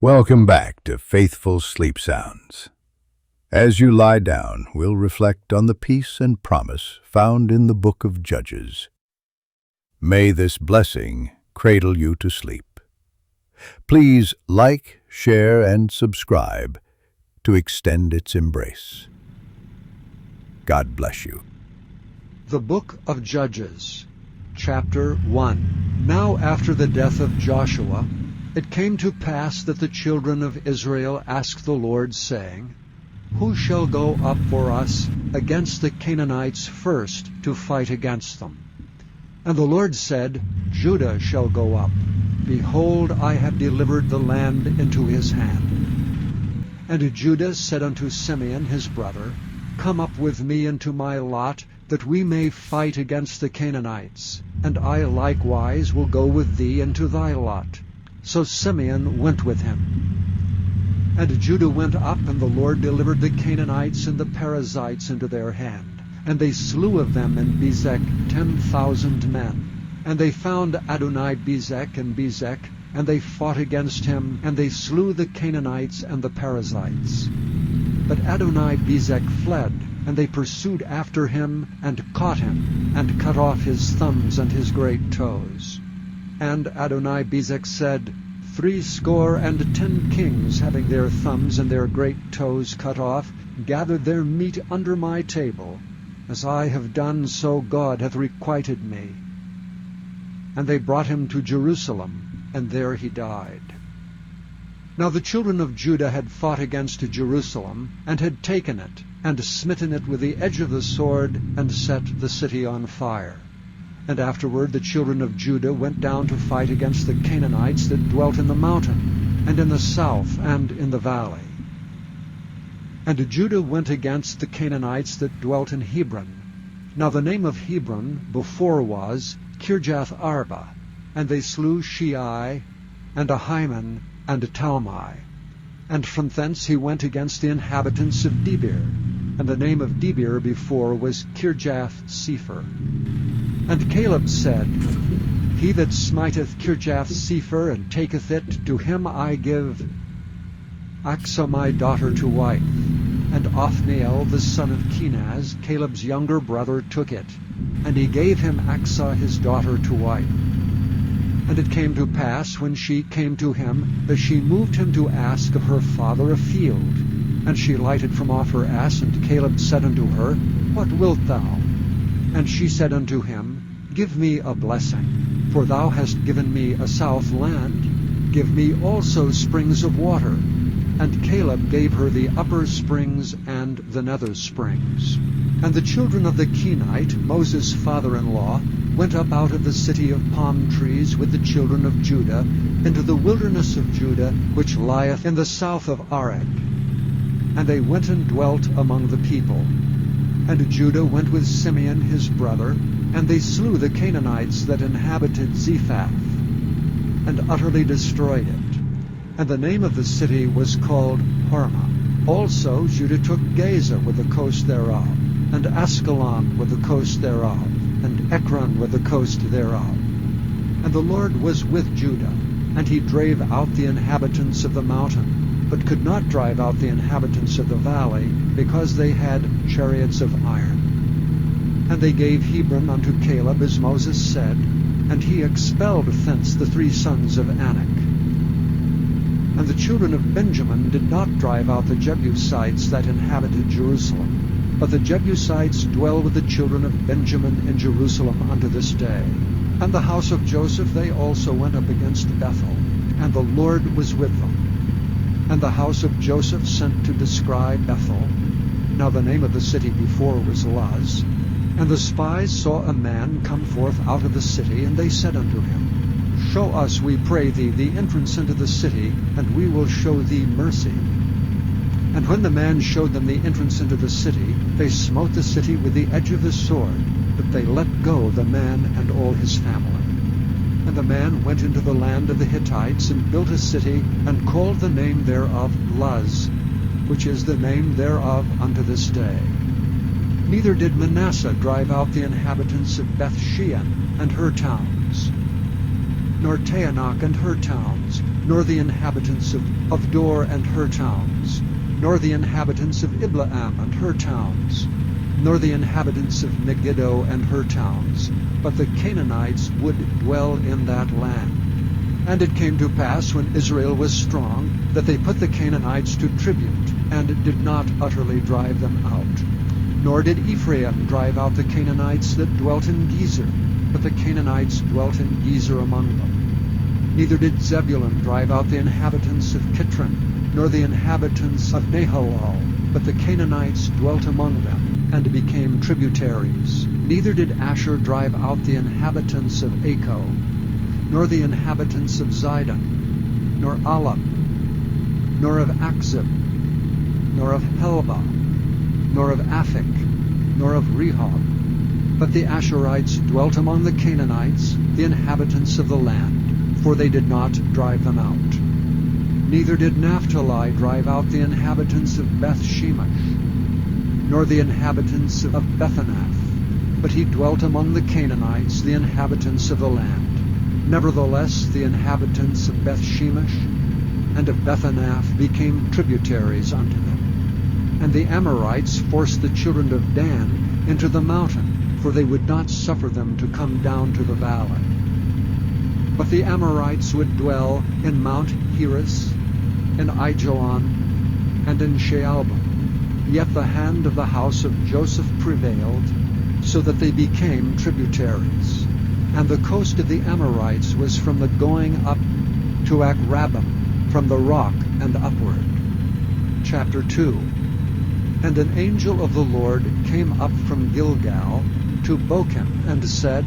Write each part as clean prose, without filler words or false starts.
Welcome back to Faithful Sleep Sounds. As you lie down, we'll reflect on the peace and promise found in the book of Judges. May this blessing cradle you to sleep. Please like, share, and subscribe to extend its embrace. God bless you. The Book of Judges, Chapter 1. Now after the death of Joshua, it came to pass that the children of Israel asked the Lord, saying, Who shall go up for us against the Canaanites first to fight against them? And the Lord said, Judah shall go up. Behold, I have delivered the land into his hand. And Judah said unto Simeon his brother, Come up with me into my lot, that we may fight against the Canaanites, and I likewise will go with thee into thy lot. So Simeon went with him. And Judah went up, and the Lord delivered the Canaanites and the Perizzites into their hand. And they slew of them in Bezek 10,000 men. And they found Adoni-Bezek and Bezek, and they fought against him, and they slew the Canaanites and the Perizzites. But Adoni-Bezek fled, and they pursued after him, and caught him, and cut off his thumbs and his great toes. And Adoni-Bezek said, 70 kings, having their thumbs and their great toes cut off, gathered their meat under my table. As I have done, so God hath requited me. And they brought him to Jerusalem, and there he died. Now the children of Judah had fought against Jerusalem, and had taken it, and smitten it with the edge of the sword, and set the city on fire. And afterward the children of Judah went down to fight against the Canaanites that dwelt in the mountain, and in the south, and in the valley. And Judah went against the Canaanites that dwelt in Hebron. Now the name of Hebron before was Kirjath-arba. And they slew Shei, and Ahiman, and Talmai. And from thence he went against the inhabitants of Debir. And the name of Debir before was Kirjath-sepher. And Caleb said, He that smiteth Kirjath-sepher, and taketh it, to him I give Achsah my daughter to wife. And Othniel the son of Kenaz, Caleb's younger brother, took it, and he gave him Achsah his daughter to wife. And it came to pass, when she came to him, that she moved him to ask of her father a field. And she lighted from off her ass, and Caleb said unto her, What wilt thou? And she said unto him, Give me a blessing, for thou hast given me a south land. Give me also springs of water. And Caleb gave her the upper springs and the nether springs. And the children of the Kenite, Moses' father-in-law, went up out of the city of palm trees with the children of Judah into the wilderness of Judah, which lieth in the south of Arad. And they went and dwelt among the people. And Judah went with Simeon his brother, and they slew the Canaanites that inhabited Zephath, and utterly destroyed it. And the name of the city was called Hormah. Also Judah took Gaza with the coast thereof, and Askelon with the coast thereof, and Ekron with the coast thereof. And the Lord was with Judah, and he drave out the inhabitants of the mountain, but could not drive out the inhabitants of the valley, because they had chariots of iron. And they gave Hebron unto Caleb, as Moses said, and he expelled thence the 3 sons of Anak. And the children of Benjamin did not drive out the Jebusites that inhabited Jerusalem, but the Jebusites dwell with the children of Benjamin in Jerusalem unto this day. And the house of Joseph they also went up against Bethel, and the Lord was with them. And the house of Joseph sent to descry Bethel. Now the name of the city before was Luz. And the spies saw a man come forth out of the city, and they said unto him, Show us, we pray thee, the entrance into the city, and we will show thee mercy. And when the man showed them the entrance into the city, they smote the city with the edge of the sword, but they let go the man and all his family. And the man went into the land of the Hittites, and built a city, and called the name thereof Luz, which is the name thereof unto this day. Neither did Manasseh drive out the inhabitants of Beth-shean and her towns. nor Taanach and her towns, nor the inhabitants of Dor and her towns, nor the inhabitants of Iblaam and her towns, nor the inhabitants of Megiddo and her towns, but the Canaanites would dwell in that land. And it came to pass, when Israel was strong, that they put the Canaanites to tribute, and did not utterly drive them out. Nor did Ephraim drive out the Canaanites that dwelt in Gezer, but the Canaanites dwelt in Gezer among them. Neither did Zebulun drive out the inhabitants of Kitron, nor the inhabitants of Nahalal, but the Canaanites dwelt among them, and became tributaries. Neither did Asher drive out the inhabitants of Acco, nor the inhabitants of Zidon, nor Alam, nor of Akzib, nor of Helba, nor of Aphik, nor of Rehob. But the Asherites dwelt among the Canaanites, the inhabitants of the land, for they did not drive them out. Neither did Naphtali drive out the inhabitants of Beth-shemesh, nor the inhabitants of Bethanath, but he dwelt among the Canaanites, the inhabitants of the land. Nevertheless, the inhabitants of Beth-shemesh and of Bethanath became tributaries unto them. And the Amorites forced the children of Dan into the mountain, for they would not suffer them to come down to the valley. But the Amorites would dwell in Mount Heres, in Aijalon, and in Shaalbim. Yet the hand of the house of Joseph prevailed, so that they became tributaries. And the coast of the Amorites was from the going up to Akrabim, from the rock and upward. Chapter 2. And an angel of the Lord came up from Gilgal to Bochim, and said,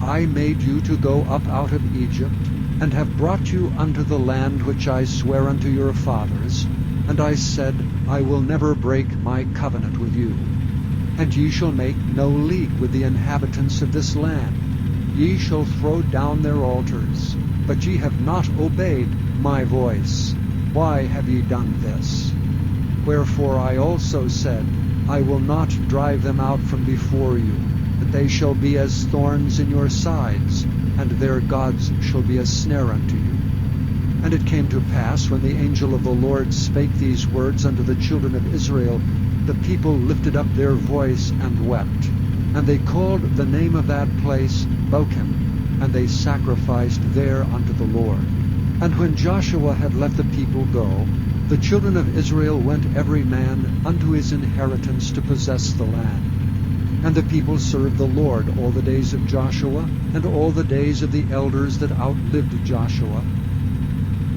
I made you to go up out of Egypt, and have brought you unto the land which I sware unto your fathers. And I said, I will never break my covenant with you. And ye shall make no league with the inhabitants of this land. Ye shall throw down their altars, but ye have not obeyed my voice. Why have ye done this? Wherefore I also said, I will not drive them out from before you, but they shall be as thorns in your sides, and their gods shall be a snare unto you. And it came to pass, when the angel of the Lord spake these words unto the children of Israel, the people lifted up their voice and wept. And they called the name of that place Bochim, and they sacrificed there unto the Lord. And when Joshua had let the people go, the children of Israel went every man unto his inheritance to possess the land. And the people served the Lord all the days of Joshua, and all the days of the elders that outlived Joshua,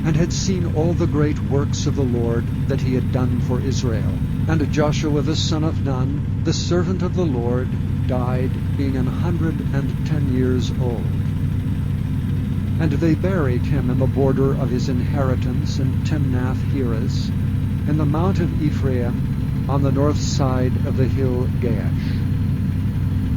and had seen all the great works of the Lord that he had done for Israel. And Joshua the son of Nun, the servant of the Lord, died, being 110 years old. And they buried him in the border of his inheritance in Timnath-Heres, in the mount of Ephraim, on the north side of the hill Gaash.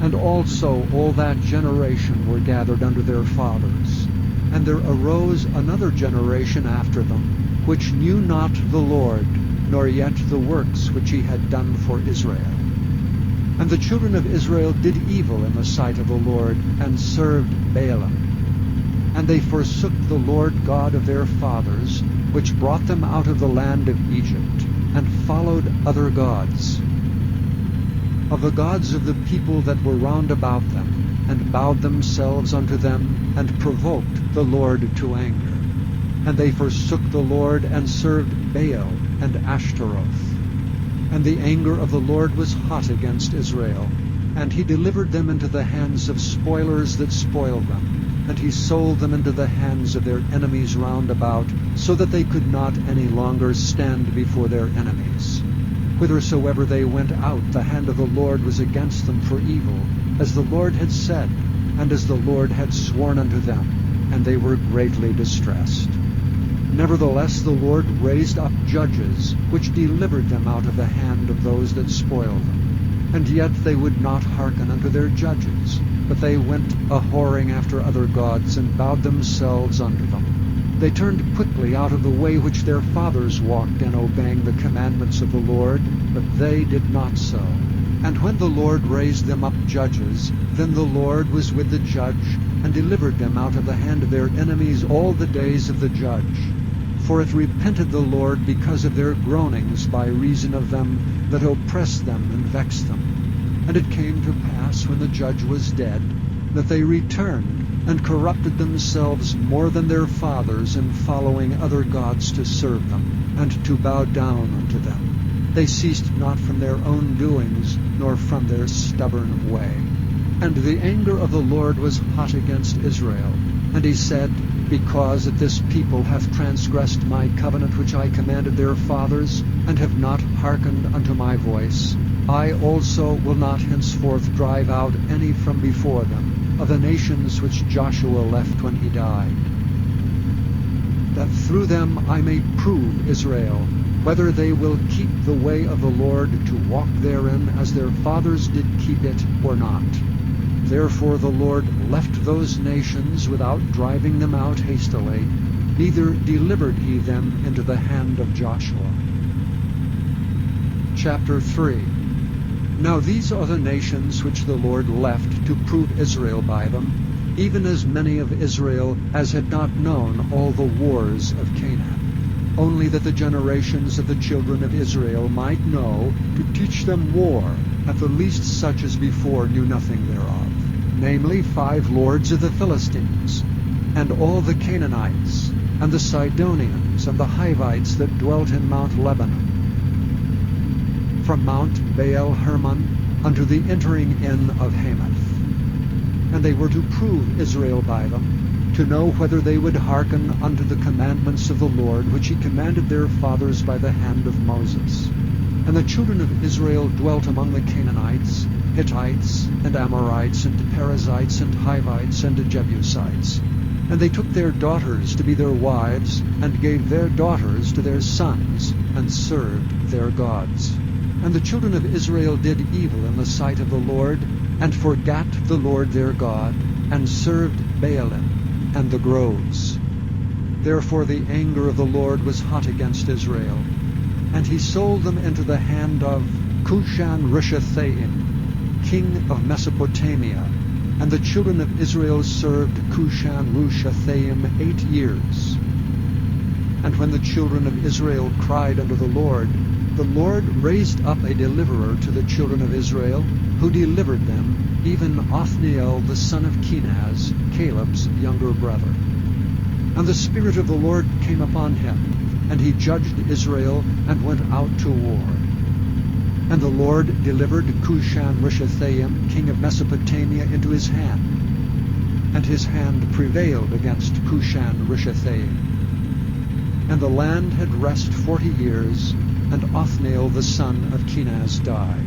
And also all that generation were gathered unto their fathers. And there arose another generation after them, which knew not the Lord, nor yet the works which he had done for Israel. And the children of Israel did evil in the sight of the Lord, and served Baalim. And they forsook the Lord God of their fathers, which brought them out of the land of Egypt, and followed other gods, of the gods of the people that were round about them, and bowed themselves unto them, and provoked the Lord to anger. And they forsook the Lord, and served Baal and Ashtaroth. And the anger of the Lord was hot against Israel, and he delivered them into the hands of spoilers that spoiled them, and he sold them into the hands of their enemies round about, so that they could not any longer stand before their enemies. Whithersoever they went out, the hand of the Lord was against them for evil, as the Lord had said, and as the Lord had sworn unto them, and they were greatly distressed. Nevertheless the Lord raised up judges, which delivered them out of the hand of those that spoiled them. And yet they would not hearken unto their judges, but they went a-whoring after other gods, and bowed themselves unto them. They turned quickly out of the way which their fathers walked in, obeying the commandments of the Lord, but they did not so. And when the Lord raised them up judges, then the Lord was with the judge, and delivered them out of the hand of their enemies all the days of the judge. For it repented the Lord because of their groanings by reason of them that oppressed them and vexed them. And it came to pass, when the judge was dead, that they returned, and corrupted themselves more than their fathers in following other gods to serve them, and to bow down unto them. They ceased not from their own doings, nor from their stubborn way. And the anger of the Lord was hot against Israel. And he said, Because that this people hath transgressed my covenant which I commanded their fathers, and have not hearkened unto my voice, I also will not henceforth drive out any from before them, of the nations which Joshua left when he died, that through them I may prove Israel, whether they will keep the way of the Lord to walk therein as their fathers did keep it, or not. Therefore the Lord left those nations without driving them out hastily, neither delivered he them into the hand of Joshua. Chapter 3. Now these are the nations which the Lord left to prove Israel by them, even as many of Israel as had not known all the wars of Canaan, only that the generations of the children of Israel might know, to teach them war, at the least such as before knew nothing thereof, namely 5 lords of the Philistines, and all the Canaanites, and the Sidonians, and the Hivites that dwelt in Mount Lebanon, from Mount Baal Hermon unto the entering in of Hamath. And they were to prove Israel by them, to know whether they would hearken unto the commandments of the Lord, which he commanded their fathers by the hand of Moses. And the children of Israel dwelt among the Canaanites, Hittites, and Amorites, and Perizzites, and Hivites, and Jebusites. And they took their daughters to be their wives, and gave their daughters to their sons, and served their gods. And the children of Israel did evil in the sight of the Lord, and forgat the Lord their God, and served Baalim and the groves. Therefore the anger of the Lord was hot against Israel, and he sold them into the hand of Cushan-Rishathaim, king of Mesopotamia. And the children of Israel served Cushan-Rishathaim 8 years. And when the children of Israel cried unto the Lord raised up a deliverer to the children of Israel, who delivered them, even Othniel the son of Kenaz, Caleb's younger brother. And the Spirit of the Lord came upon him, and he judged Israel, and went out to war. And the Lord delivered Cushan-Rishathaim, king of Mesopotamia, into his hand. And his hand prevailed against Cushan-Rishathaim. And the land had rest 40 years, and Othniel the son of Kenaz died.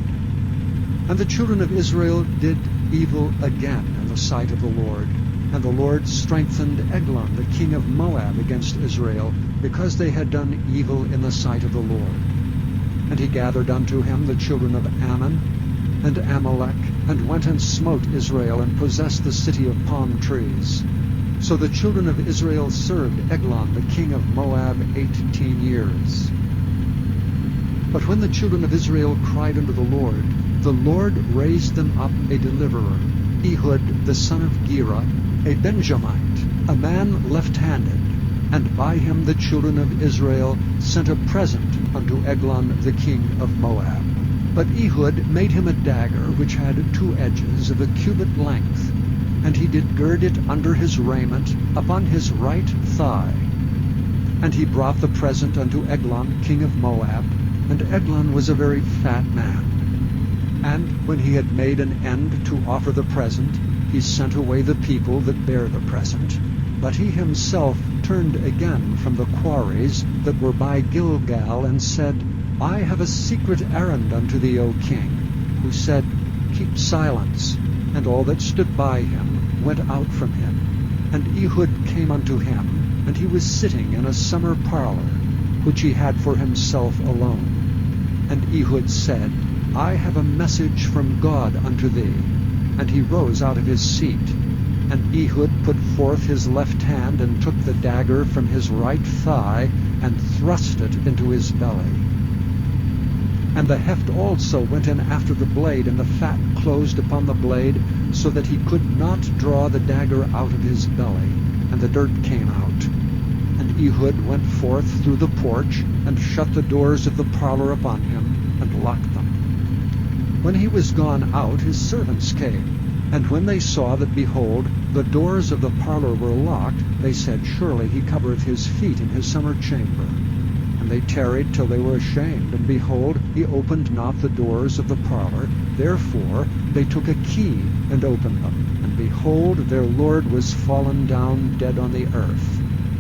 And the children of Israel did evil again in the sight of the Lord. And the Lord strengthened Eglon the king of Moab against Israel, because they had done evil in the sight of the Lord. And he gathered unto him the children of Ammon and Amalek, and went and smote Israel, and possessed the city of palm trees. So the children of Israel served Eglon the king of Moab 18 years. But when the children of Israel cried unto the Lord raised them up a deliverer, Ehud the son of Gera, a Benjamite, a man left-handed. And by him the children of Israel sent a present unto Eglon the king of Moab. But Ehud made him a dagger which had 2 edges of a cubit length, and he did gird it under his raiment upon his right thigh. And he brought the present unto Eglon king of Moab, and Eglon was a very fat man. And when he had made an end to offer the present, he sent away the people that bare the present. But he himself turned again from the quarries that were by Gilgal, and said, I have a secret errand unto thee, O king. Who said, Keep silence. And all that stood by him went out from him. And Ehud came unto him, and he was sitting in a summer parlor, which he had for himself alone. And Ehud said, I have a message from God unto thee. And he rose out of his seat. And Ehud put forth his left hand, and took the dagger from his right thigh, and thrust it into his belly. And the heft also went in after the blade, and the fat closed upon the blade, so that he could not draw the dagger out of his belly, and the dirt came out. And Ehud went forth through the porch, and shut the doors of the parlor upon him, and locked them. When he was gone out, his servants came. And when they saw that, behold, the doors of the parlor were locked, they said, Surely he covereth his feet in his summer chamber. And they tarried till they were ashamed, and behold, he opened not the doors of the parlor. Therefore they took a key, and opened them. And behold, their lord was fallen down dead on the earth.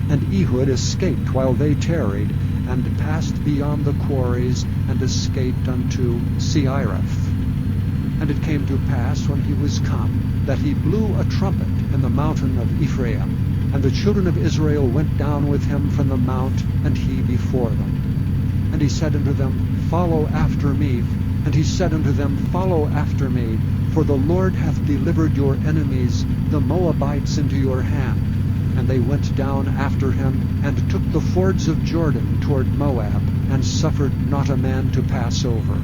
And Ehud escaped while they tarried, and passed beyond the quarries, and escaped unto Seireth. And it came to pass, when he was come, that he blew a trumpet in the mountain of Ephraim. And the children of Israel went down with him from the mount, and he before them. And he said unto them, Follow after me. And he said unto them, Follow after me, for the Lord hath delivered your enemies, the Moabites, into your hand. And they went down after him, and took the fords of Jordan toward Moab, and suffered not a man to pass over.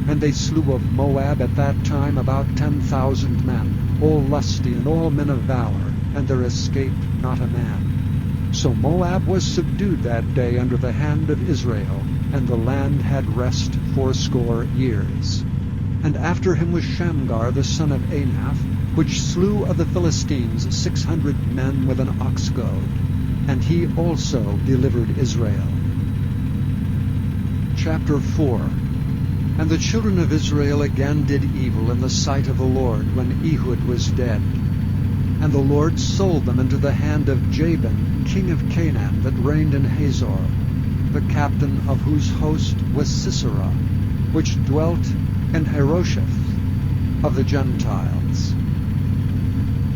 And they slew of Moab at that time about 10,000 men, all lusty and all men of valor, and there escaped not a man. So Moab was subdued that day under the hand of Israel, and the land had rest 80 years. And after him was Shamgar the son of Anath, which slew of the Philistines 600 men with an ox goad, and he also delivered Israel. Chapter 4. And the children of Israel again did evil in the sight of the Lord when Ehud was dead. And the Lord sold them into the hand of Jabin, king of Canaan, that reigned in Hazor, the captain of whose host was Sisera, which dwelt in Harosheth of the Gentiles.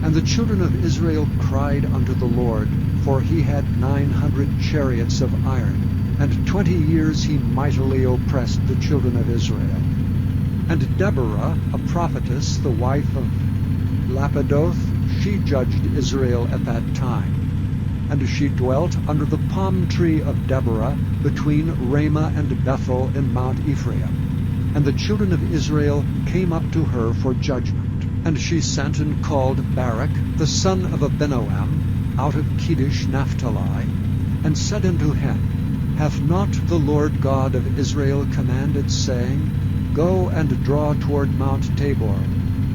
And the children of Israel cried unto the Lord, for he had 900 chariots of iron, and 20 years he mightily oppressed the children of Israel. And Deborah, a prophetess, the wife of Lapidoth, she judged Israel at that time. And she dwelt under the palm tree of Deborah, between Ramah and Bethel in Mount Ephraim. And the children of Israel came up to her for judgment. And she sent and called Barak, the son of Abinoam, out of Kedesh Naphtali, and said unto him, Hath not the Lord God of Israel commanded, saying, Go and draw toward Mount Tabor,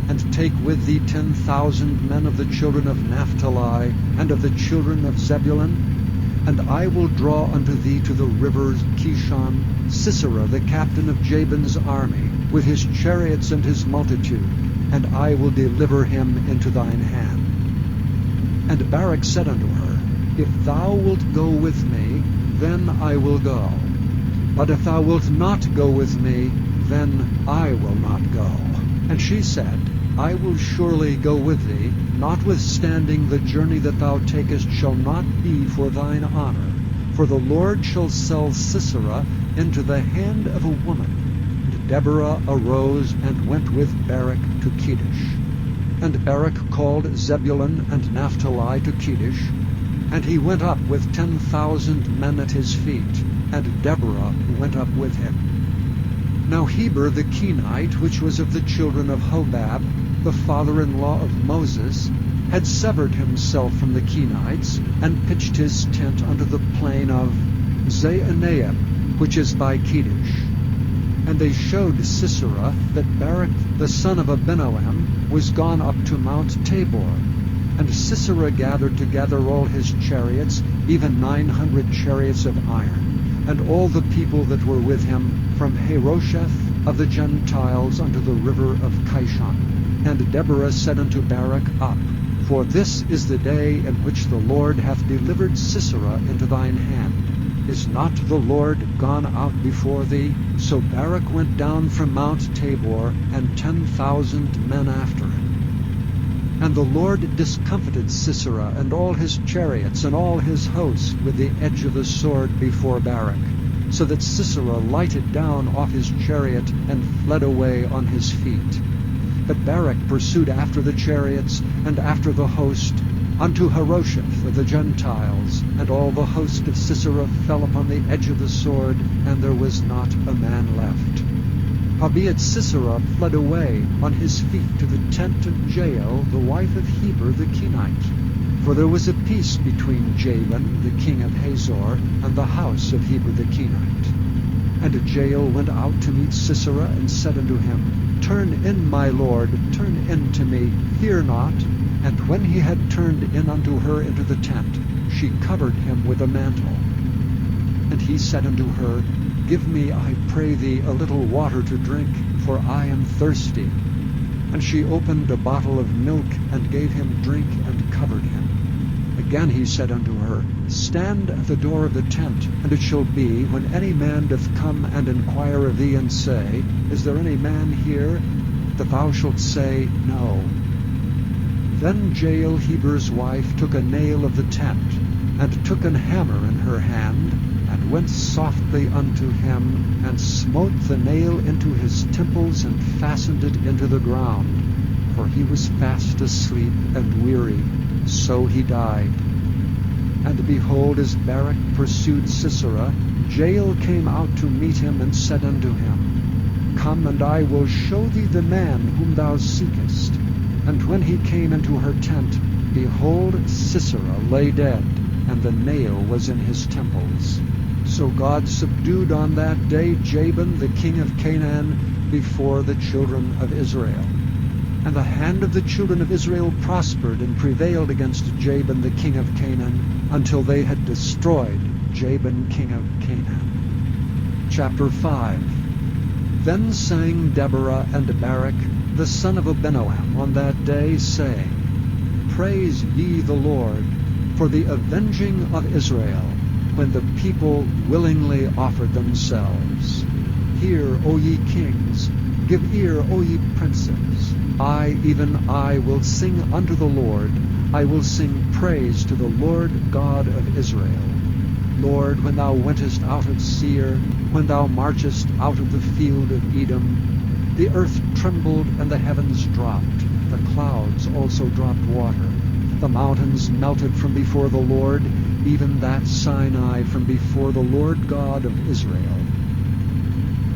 and take with thee 10,000 men of the children of Naphtali, and of the children of Zebulun? And I will draw unto thee to the rivers Kishon Sisera, the captain of Jabin's army, with his chariots and his multitude, and I will deliver him into thine hand. And Barak said unto her, If thou wilt go with me, then I will go. But if thou wilt not go with me, then I will not go. And she said, I will surely go with thee, notwithstanding the journey that thou takest shall not be for thine honor. For the Lord shall sell Sisera into the hand of a woman. And Deborah arose and went with Barak to Kedesh. And Barak called Zebulun and Naphtali to Kedesh, and he went up with 10,000 men at his feet, and Deborah went up with him. Now Heber the Kenite, which was of the children of Hobab, the father-in-law of Moses, had severed himself from the Kenites, and pitched his tent unto the plain of Zaanaim, which is by Kedesh. And they showed Sisera that Barak the son of Abinoam was gone up to Mount Tabor. And Sisera gathered together all his chariots, even 900 chariots of iron, and all the people that were with him, from Harosheth of the Gentiles unto the river of Kishon. And Deborah said unto Barak, Up, for this is the day in which the Lord hath delivered Sisera into thine hand. Is not the Lord gone out before thee? So Barak went down from Mount Tabor, and 10,000 men after him. And the Lord discomfited Sisera and all his chariots and all his host with the edge of the sword before Barak, so that Sisera lighted down off his chariot and fled away on his feet. But Barak pursued after the chariots and after the host unto Harosheth of the Gentiles, and all the host of Sisera fell upon the edge of the sword, and there was not a man left. Howbeit Sisera fled away on his feet to the tent of Jael, the wife of Heber the Kenite. For there was a peace between Jabin, the king of Hazor, and the house of Heber the Kenite. And Jael went out to meet Sisera, and said unto him, Turn in, my lord, turn in to me, fear not. And when he had turned in unto her into the tent, she covered him with a mantle. And he said unto her, Give me, I pray thee, a little water to drink, for I am thirsty. And she opened a bottle of milk, and gave him drink, and covered him. Again he said unto her, Stand at the door of the tent, and it shall be, when any man doth come and inquire of thee, and say, Is there any man here? That thou shalt say, No. Then Jael Heber's wife took a nail of the tent, and took an hammer in her hand, and went softly unto him, and smote the nail into his temples, and fastened it into the ground. For he was fast asleep and weary, so he died. And behold, as Barak pursued Sisera, Jael came out to meet him, and said unto him, Come, and I will show thee the man whom thou seekest. And when he came into her tent, behold, Sisera lay dead, and the nail was in his temples. So God subdued on that day Jabin the king of Canaan before the children of Israel. And the hand of the children of Israel prospered and prevailed against Jabin the king of Canaan, until they had destroyed Jabin king of Canaan. Chapter 5. Then sang Deborah and Barak the son of Abinoam on that day, saying, Praise ye the Lord for the avenging of Israel, when the people willingly offered themselves. Hear, O ye kings, give ear, O ye princes. I, even I, will sing unto the Lord. I will sing praise to the Lord God of Israel. Lord, when thou wentest out of Seir, when thou marchest out of the field of Edom, the earth trembled and the heavens dropped. The clouds also dropped water. The mountains melted from before the Lord, even that Sinai from before the Lord God of Israel.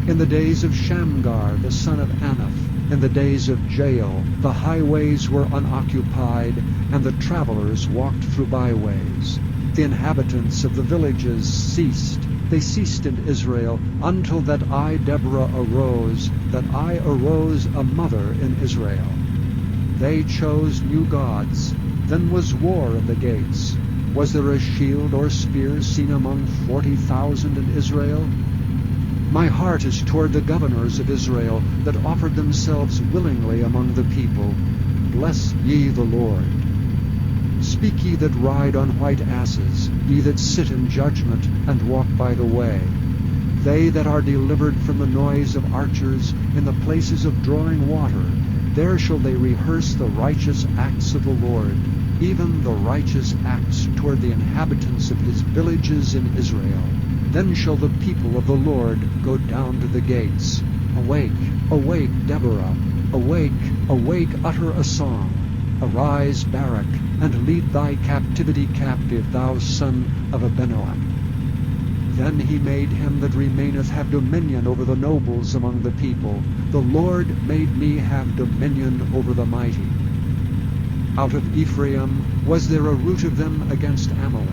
In the days of Shamgar the son of Anath, in the days of Jael, the highways were unoccupied, and the travelers walked through byways. The inhabitants of the villages ceased. They ceased in Israel, until that I, Deborah, arose, that I arose a mother in Israel. They chose new gods. Then was war in the gates. Was there a shield or spear seen among 40,000 in Israel? My heart is toward the governors of Israel, that offered themselves willingly among the people. Bless ye the Lord. Speak ye that ride on white asses, ye that sit in judgment, and walk by the way. They that are delivered from the noise of archers, in the places of drawing water, there shall they rehearse the righteous acts of the Lord, even the righteous acts toward the inhabitants of his villages in Israel. Then shall the people of the Lord go down to the gates. Awake, awake, Deborah. Awake, awake, utter a song. Arise, Barak, and lead thy captivity captive, thou son of Abinoam. Then he made him that remaineth have dominion over the nobles among the people. The Lord made me have dominion over the mighty. Out of Ephraim was there a root of them against Amalek.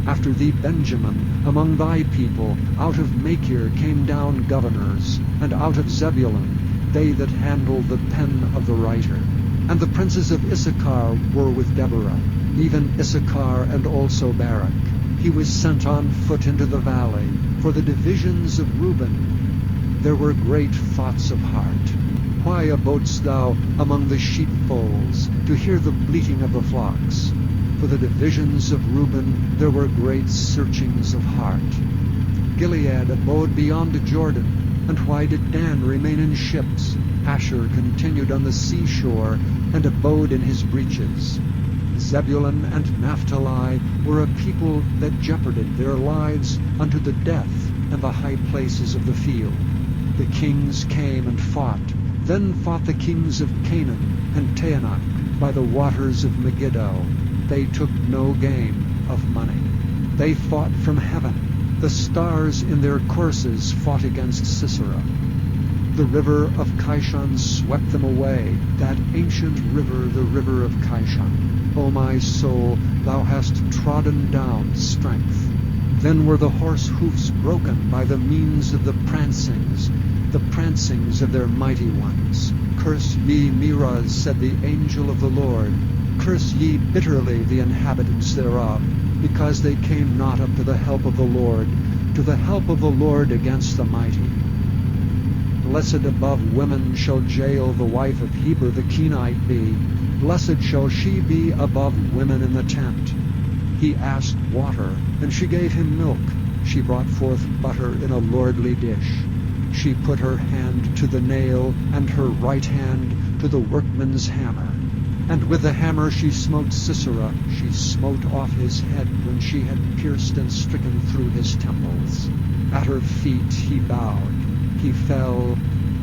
After thee, Benjamin, among thy people, out of Machir came down governors, and out of Zebulun, they that handle the pen of the writer. And the princes of Issachar were with Deborah, even Issachar and also Barak. He was sent on foot into the valley. For the divisions of Reuben, there were great thoughts of heart. Why abodest thou among the sheepfolds, to hear the bleating of the flocks? For the divisions of Reuben, there were great searchings of heart. Gilead abode beyond the Jordan. And why did Dan remain in ships? Asher continued on the seashore, and abode in his breaches. Zebulun and Naphtali were a people that jeoparded their lives unto the death in the high places of the field. The kings came and fought. Then fought the kings of Canaan and Taanach by the waters of Megiddo. They took no gain of money. They fought from heaven. The stars in their courses fought against Sisera. The river of Kishon swept them away, that ancient river, the river of Kishon. O my soul, thou hast trodden down strength. Then were the horse hoofs broken by the means of the prancings of their mighty ones. Curse ye Meroz, said the angel of the Lord. Curse ye bitterly the inhabitants thereof, because they came not up to the help of the Lord, to the help of the Lord against the mighty. Blessed above women shall Jael the wife of Heber the Kenite be. Blessed shall she be above women in the tent. He asked water, and she gave him milk. She brought forth butter in a lordly dish. She put her hand to the nail, and her right hand to the workman's hammer. And with the hammer she smote Sisera. She smote off his head when she had pierced and stricken through his temples. At her feet he bowed. He fell,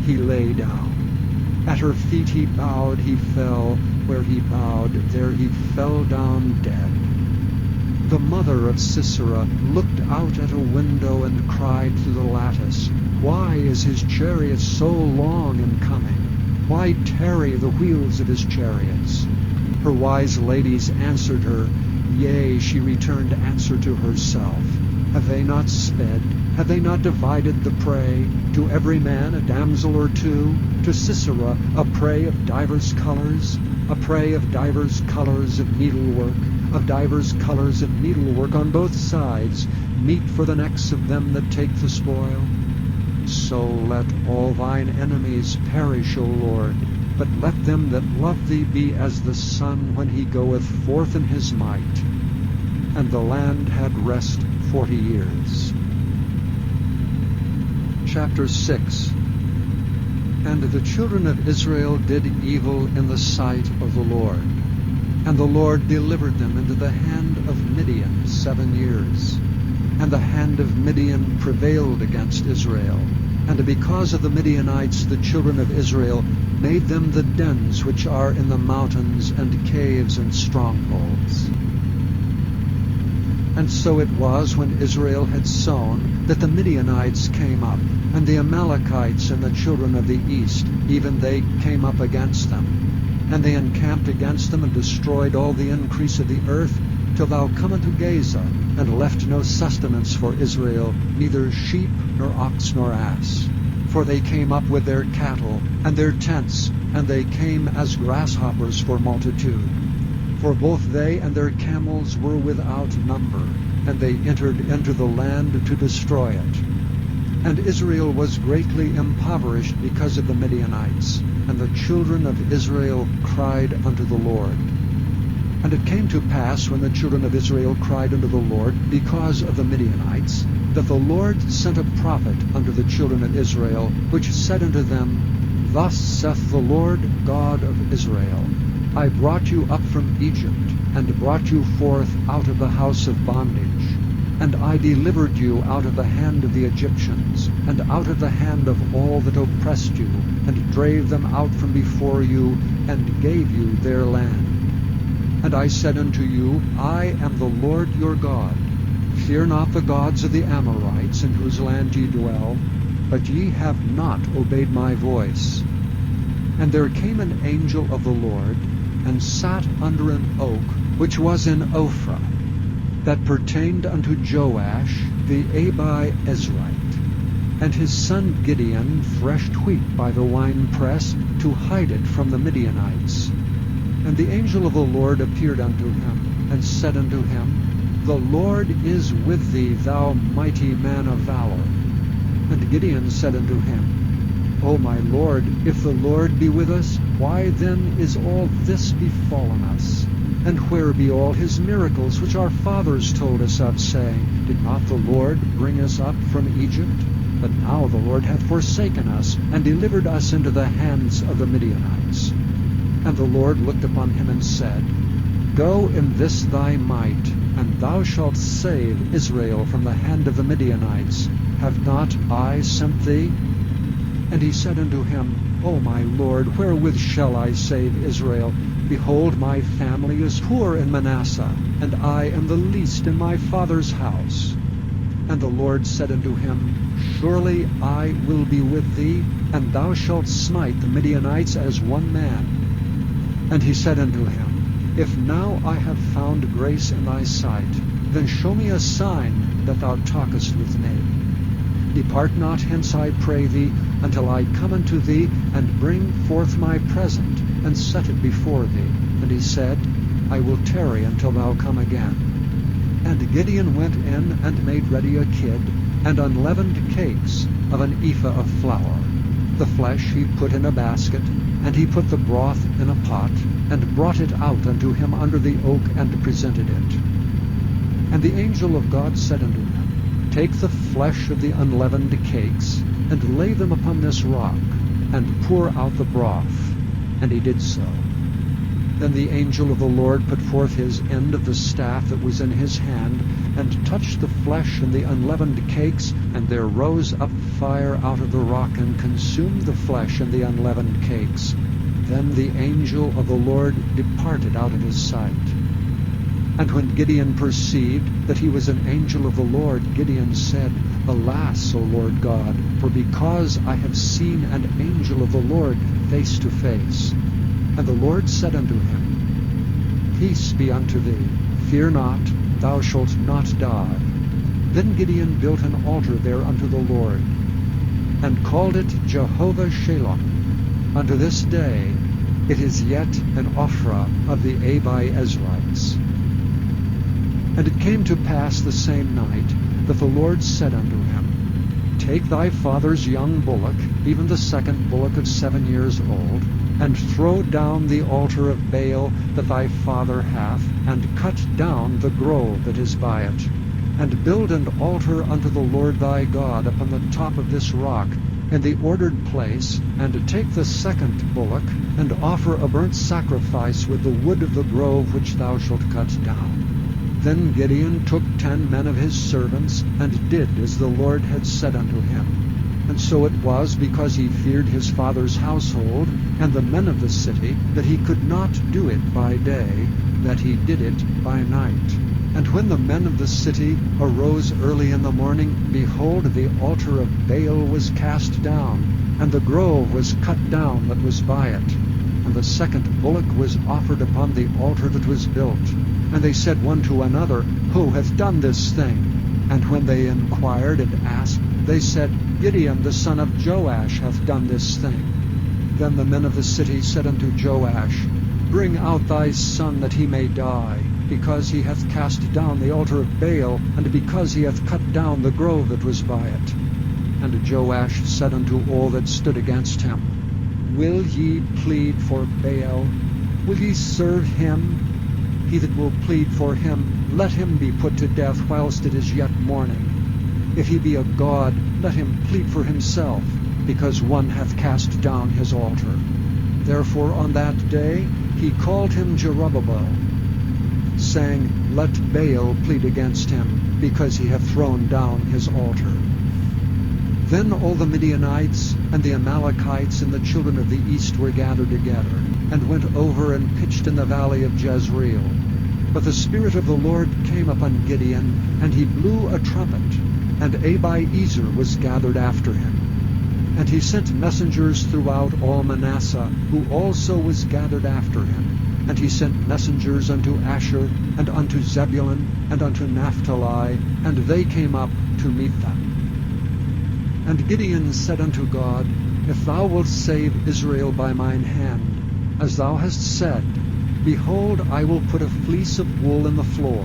he lay down. At her feet he bowed, he fell. Where he bowed, there he fell down dead. The mother of Sisera looked out at a window and cried through the lattice, Why is his chariot so long in coming? Why tarry the wheels of his chariots? Her wise ladies answered her, Yea, she returned answer to herself. Have they not sped? Have they not divided the prey? To every man a damsel or two? To Sisera a prey of divers colors? A prey of divers colors of needlework, of divers colors of needlework on both sides, meat for the necks of them that take the spoil? So let all thine enemies perish, O Lord, but let them that love thee be as the sun when he goeth forth in his might. And the land had rest 40 years. Chapter 6. And the children of Israel did evil in the sight of the Lord. And the Lord delivered them into the hand of Midian 7 years. And the hand of Midian prevailed against Israel. And because of the Midianites the children of Israel made them the dens which are in the mountains, and caves and strongholds. And so it was, when Israel had sown, that the Midianites came up, and the Amalekites and the children of the east, even they came up against them. And they encamped against them, and destroyed all the increase of the earth, till thou come unto Gaza, and left no sustenance for Israel, neither sheep, nor ox, nor ass. For they came up with their cattle, and their tents, and they came as grasshoppers for multitude. For both they and their camels were without number, and they entered into the land to destroy it. And Israel was greatly impoverished because of the Midianites, and the children of Israel cried unto the Lord. And it came to pass, when the children of Israel cried unto the Lord because of the Midianites, that the Lord sent a prophet unto the children of Israel, which said unto them, Thus saith the Lord God of Israel, I brought you up from Egypt, and brought you forth out of the house of bondage. And I delivered you out of the hand of the Egyptians, and out of the hand of all that oppressed you, and drave them out from before you, and gave you their land. And I said unto you, I am the Lord your God. Fear not the gods of the Amorites, in whose land ye dwell, but ye have not obeyed my voice. And there came an angel of the Lord, and sat under an oak which was in Ophrah, that pertained unto Joash the Abi-Ezrite. And his son Gideon threshed wheat by the winepress, to hide it from the Midianites. And the angel of the Lord appeared unto him, and said unto him, The Lord is with thee, thou mighty man of valor. And Gideon said unto him, O my Lord, if the Lord be with us, why then is all this befallen us? And where be all his miracles which our fathers told us of, saying, Did not the Lord bring us up from Egypt? But now the Lord hath forsaken us, and delivered us into the hands of the Midianites. And the Lord looked upon him and said, Go in this thy might, and thou shalt save Israel from the hand of the Midianites. Have not I sent thee? And he said unto him, O my Lord, wherewith shall I save Israel? Behold, my family is poor in Manasseh, and I am the least in my father's house. And the Lord said unto him, Surely I will be with thee, and thou shalt smite the Midianites as one man. And he said unto him, If now I have found grace in thy sight, then show me a sign that thou talkest with me. Depart not hence, I pray thee, until I come unto thee, and bring forth my present, and set it before thee. And he said, I will tarry until thou come again. And Gideon went in and made ready a kid, and unleavened cakes of an ephah of flour. The flesh he put in a basket, and he put the broth in a pot, and brought it out unto him under the oak, and presented it. And the angel of God said unto him, Take the flesh of the unleavened cakes, and lay them upon this rock, and pour out the broth. And he did so. Then the angel of the Lord put forth his end of the staff that was in his hand, and touched the flesh and the unleavened cakes, and there rose up fire out of the rock, and consumed the flesh and the unleavened cakes. Then the angel of the Lord departed out of his sight. And when Gideon perceived that he was an angel of the Lord, Gideon said, Alas, O Lord God, for because I have seen an angel of the Lord face to face. And the Lord said unto him, Peace be unto thee, fear not, thou shalt not die. Then Gideon built an altar there unto the Lord, and called it Jehovah Shalom. Unto this day it is yet an Ophrah of the Abi-Ezrites. And it came to pass the same night that the Lord said unto him, Take thy father's young bullock, even the second bullock of 7 years old, and throw down the altar of Baal that thy father hath, and cut down the grove that is by it, and build an altar unto the Lord thy God upon the top of this rock, in the ordered place, and take the second bullock, and offer a burnt sacrifice with the wood of the grove which thou shalt cut down. Then Gideon took 10 men of his servants, and did as the Lord had said unto him. And so it was, because he feared his father's household, and the men of the city, that he could not do it by day, that he did it by night. And when the men of the city arose early in the morning, behold, the altar of Baal was cast down, and the grove was cut down that was by it. And the second bullock was offered upon the altar that was built. And they said one to another, Who hath done this thing? And when they inquired and asked, they said, Gideon the son of Joash hath done this thing. Then the men of the city said unto Joash, Bring out thy son that he may die, because he hath cast down the altar of Baal, and because he hath cut down the grove that was by it. And Joash said unto all that stood against him, Will ye plead for Baal? Will ye serve him? He that will plead for him, let him be put to death whilst it is yet morning. If he be a god, let him plead for himself, because one hath cast down his altar. Therefore on that day he called him Jerubbaal, saying, Let Baal plead against him, because he hath thrown down his altar. Then all the Midianites and the Amalekites and the children of the east were gathered together, and went over and pitched in the valley of Jezreel. But the Spirit of the Lord came upon Gideon, and he blew a trumpet, and Abi-Ezer was gathered after him. And he sent messengers throughout all Manasseh, who also was gathered after him. And he sent messengers unto Asher, and unto Zebulun, and unto Naphtali, and they came up to meet them. And Gideon said unto God, If thou wilt save Israel by mine hand, as thou hast said, behold, I will put a fleece of wool in the floor,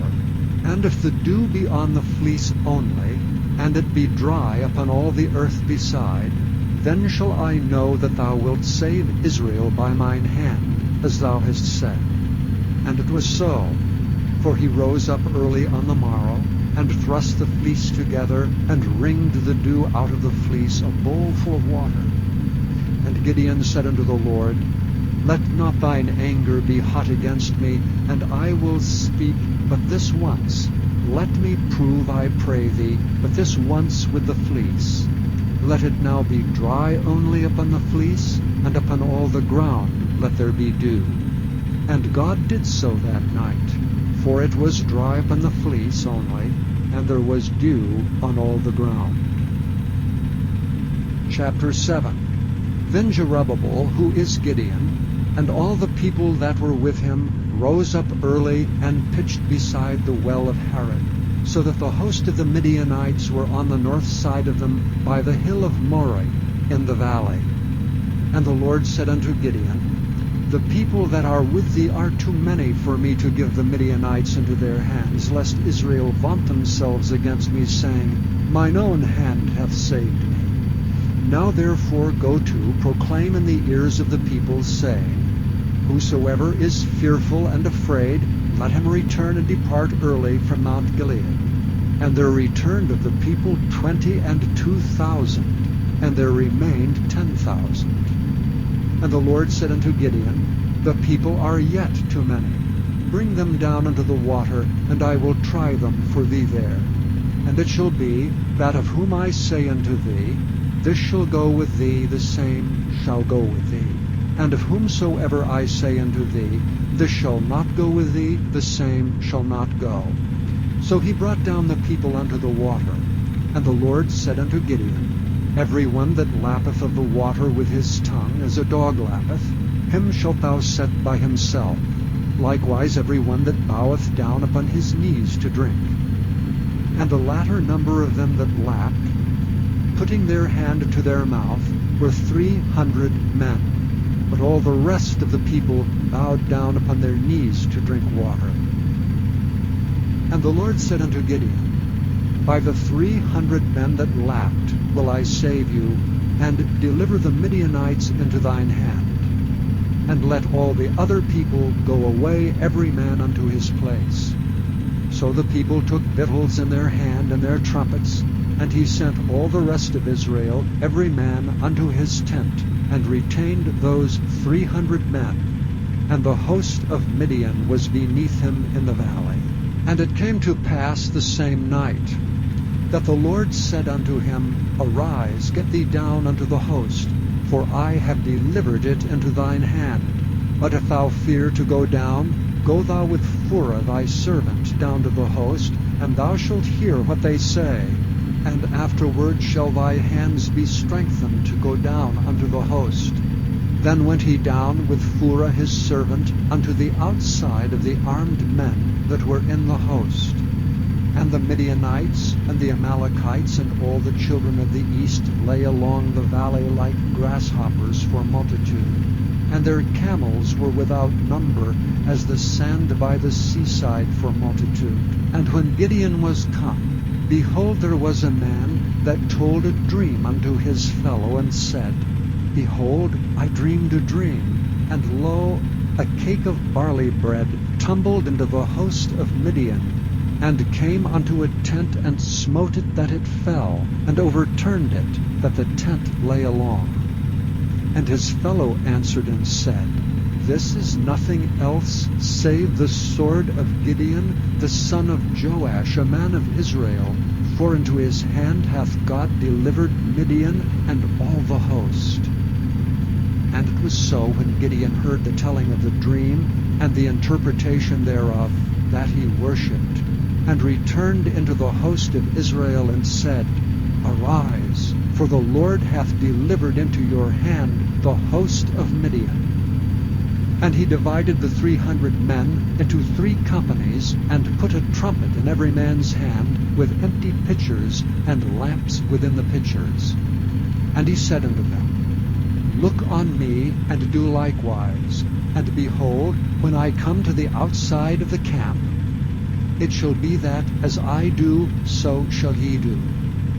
and if the dew be on the fleece only, and it be dry upon all the earth beside, then shall I know that thou wilt save Israel by mine hand, as thou hast said. And it was so, for he rose up early on the morrow, and thrust the fleece together, and wringed the dew out of the fleece, a bowl full of water. And Gideon said unto the Lord, Let not thine anger be hot against me, and I will speak but this once. Let me prove, I pray thee, but this once with the fleece. Let it now be dry only upon the fleece, and upon all the ground let there be dew. And God did so that night, for it was dry upon the fleece only, and there was dew on all the ground. Chapter 7. Then Jerubbaal, who is Gideon, and all the people that were with him, rose up early and pitched beside the well of Harod, so that the host of the Midianites were on the north side of them by the hill of Moreh in the valley. And the Lord said unto Gideon, The people that are with thee are too many for me to give the Midianites into their hands, lest Israel vaunt themselves against me, saying, Mine own hand hath saved me. Now therefore go to, proclaim in the ears of the people, saying, Whosoever is fearful and afraid, let him return and depart early from Mount Gilead. And there returned of the people 22,000, and there remained 10,000. And the Lord said unto Gideon, The people are yet too many. Bring them down unto the water, and I will try them for thee there. And it shall be, that of whom I say unto thee, This shall go with thee, the same shall go with thee. And of whomsoever I say unto thee, This shall not go with thee, the same shall not go. So he brought down the people unto the water. And the Lord said unto Gideon, Every one that lappeth of the water with his tongue, as a dog lappeth, him shalt thou set by himself. Likewise every one that boweth down upon his knees to drink. And the latter number of them that lapped, putting their hand to their mouth, were 300 men. But all the rest of the people bowed down upon their knees to drink water. And the Lord said unto Gideon, By the 300 men that lapped will I save you, and deliver the Midianites into thine hand. And let all the other people go away every man unto his place. So the people took victuals in their hand and their trumpets, and he sent all the rest of Israel, every man unto his tent, and retained those 300 men. And the host of Midian was beneath him in the valley. And it came to pass the same night, that the Lord said unto him, Arise, get thee down unto the host, for I have delivered it into thine hand. But if thou fear to go down, go thou with Phurah thy servant down to the host, and thou shalt hear what they say. And afterward shall thy hands be strengthened to go down unto the host. Then went he down with Phurah his servant unto the outside of the armed men that were in the host. And the Midianites and the Amalekites and all the children of the east lay along the valley like grasshoppers for multitude. And their camels were without number, as the sand by the seaside for multitude. And when Gideon was come, behold, there was a man that told a dream unto his fellow, and said, Behold, I dreamed a dream, and lo, a cake of barley bread tumbled into the host of Midian, and came unto a tent, and smote it that it fell, and overturned it, that the tent lay along. And his fellow answered and said, This is nothing else save the sword of Gideon, the son of Joash, a man of Israel. For into his hand hath God delivered Midian and all the host. And it was so, when Gideon heard the telling of the dream and the interpretation thereof, that he worshipped, and returned into the host of Israel, and said, Arise, for the Lord hath delivered into your hand the host of Midian. And he divided the 300 men into 3 companies, and put a trumpet in every man's hand, with empty pitchers, and lamps within the pitchers. And he said unto them, Look on me, and do likewise. And behold, when I come to the outside of the camp, it shall be that, as I do, so shall ye do.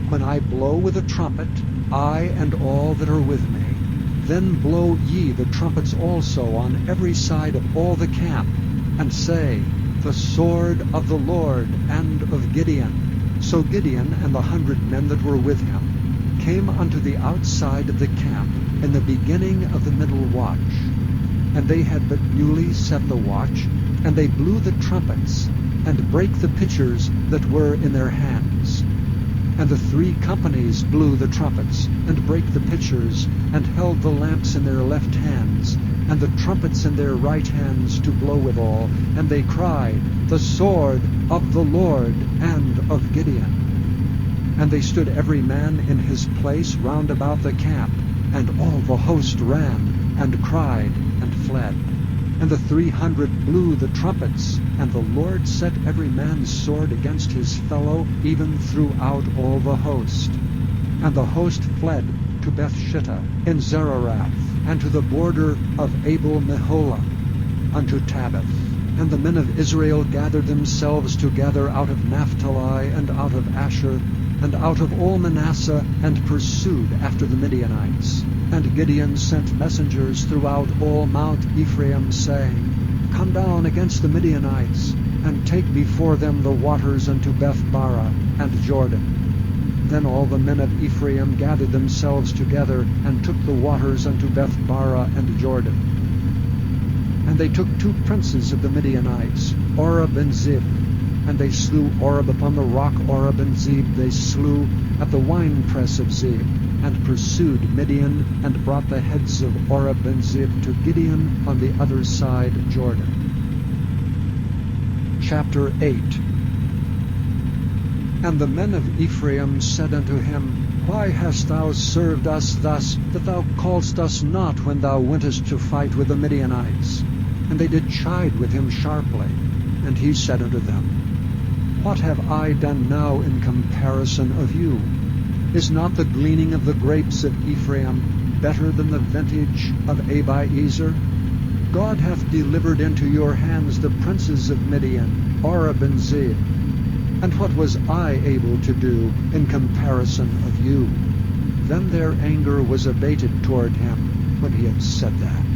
When I blow with a trumpet, I and all that are with me, then blow ye the trumpets also on every side of all the camp, and say, The sword of the Lord and of Gideon. So Gideon and the 100 men that were with him came unto the outside of the camp in the beginning of the middle watch. And they had but newly set the watch, and they blew the trumpets, and brake the pitchers that were in their hands. And the 3 companies blew the trumpets, and brake the pitchers, and held the lamps in their left hands, and the trumpets in their right hands to blow withal. And they cried, The sword of the Lord and of Gideon. And they stood every man in his place round about the camp, and all the host ran, and cried, and fled. And the 300 blew the trumpets, and the Lord set every man's sword against his fellow, even throughout all the host. And the host fled to Bethshittah in Zererath, and to the border of Abel-Meholah, unto Tabbath. And the men of Israel gathered themselves together out of Naphtali, and out of Asher, and out of all Manasseh, and pursued after the Midianites. And Gideon sent messengers throughout all Mount Ephraim, saying, Come down against the Midianites, and take before them the waters unto Beth-barah and Jordan. Then all the men of Ephraim gathered themselves together, and took the waters unto Beth-barah and Jordan. And they took 2 princes of the Midianites, Oreb and Zeb. And they slew Oreb upon the rock Oreb, and Zeb they slew at the winepress of Zeb, and pursued Midian, and brought the heads of Oreb and Zeb to Gideon on the other side Jordan. Chapter 8. And the men of Ephraim said unto him, Why hast thou served us thus, that thou calledst us not when thou wentest to fight with the Midianites? And they did chide with him sharply. And he said unto them, What have I done now in comparison of you? Is not the gleaning of the grapes of Ephraim better than the vintage of Abiezer? God hath delivered into your hands the princes of Midian, Oreb and Zeb. And what was I able to do in comparison of you? Then their anger was abated toward him when he had said that.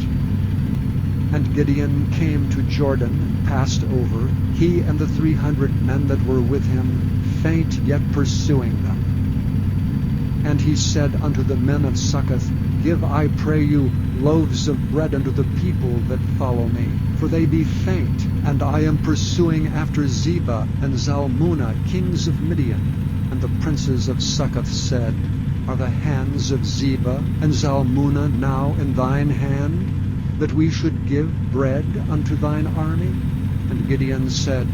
And Gideon came to Jordan, and passed over, he and the 300 men that were with him, faint yet pursuing them. And he said unto the men of Succoth, Give, I pray you, loaves of bread unto the people that follow me, for they be faint, and I am pursuing after Zebah and Zalmunna, kings of Midian. And the princes of Succoth said, Are the hands of Zebah and Zalmunna now in thine hand, that we should give bread unto thine army? And Gideon said,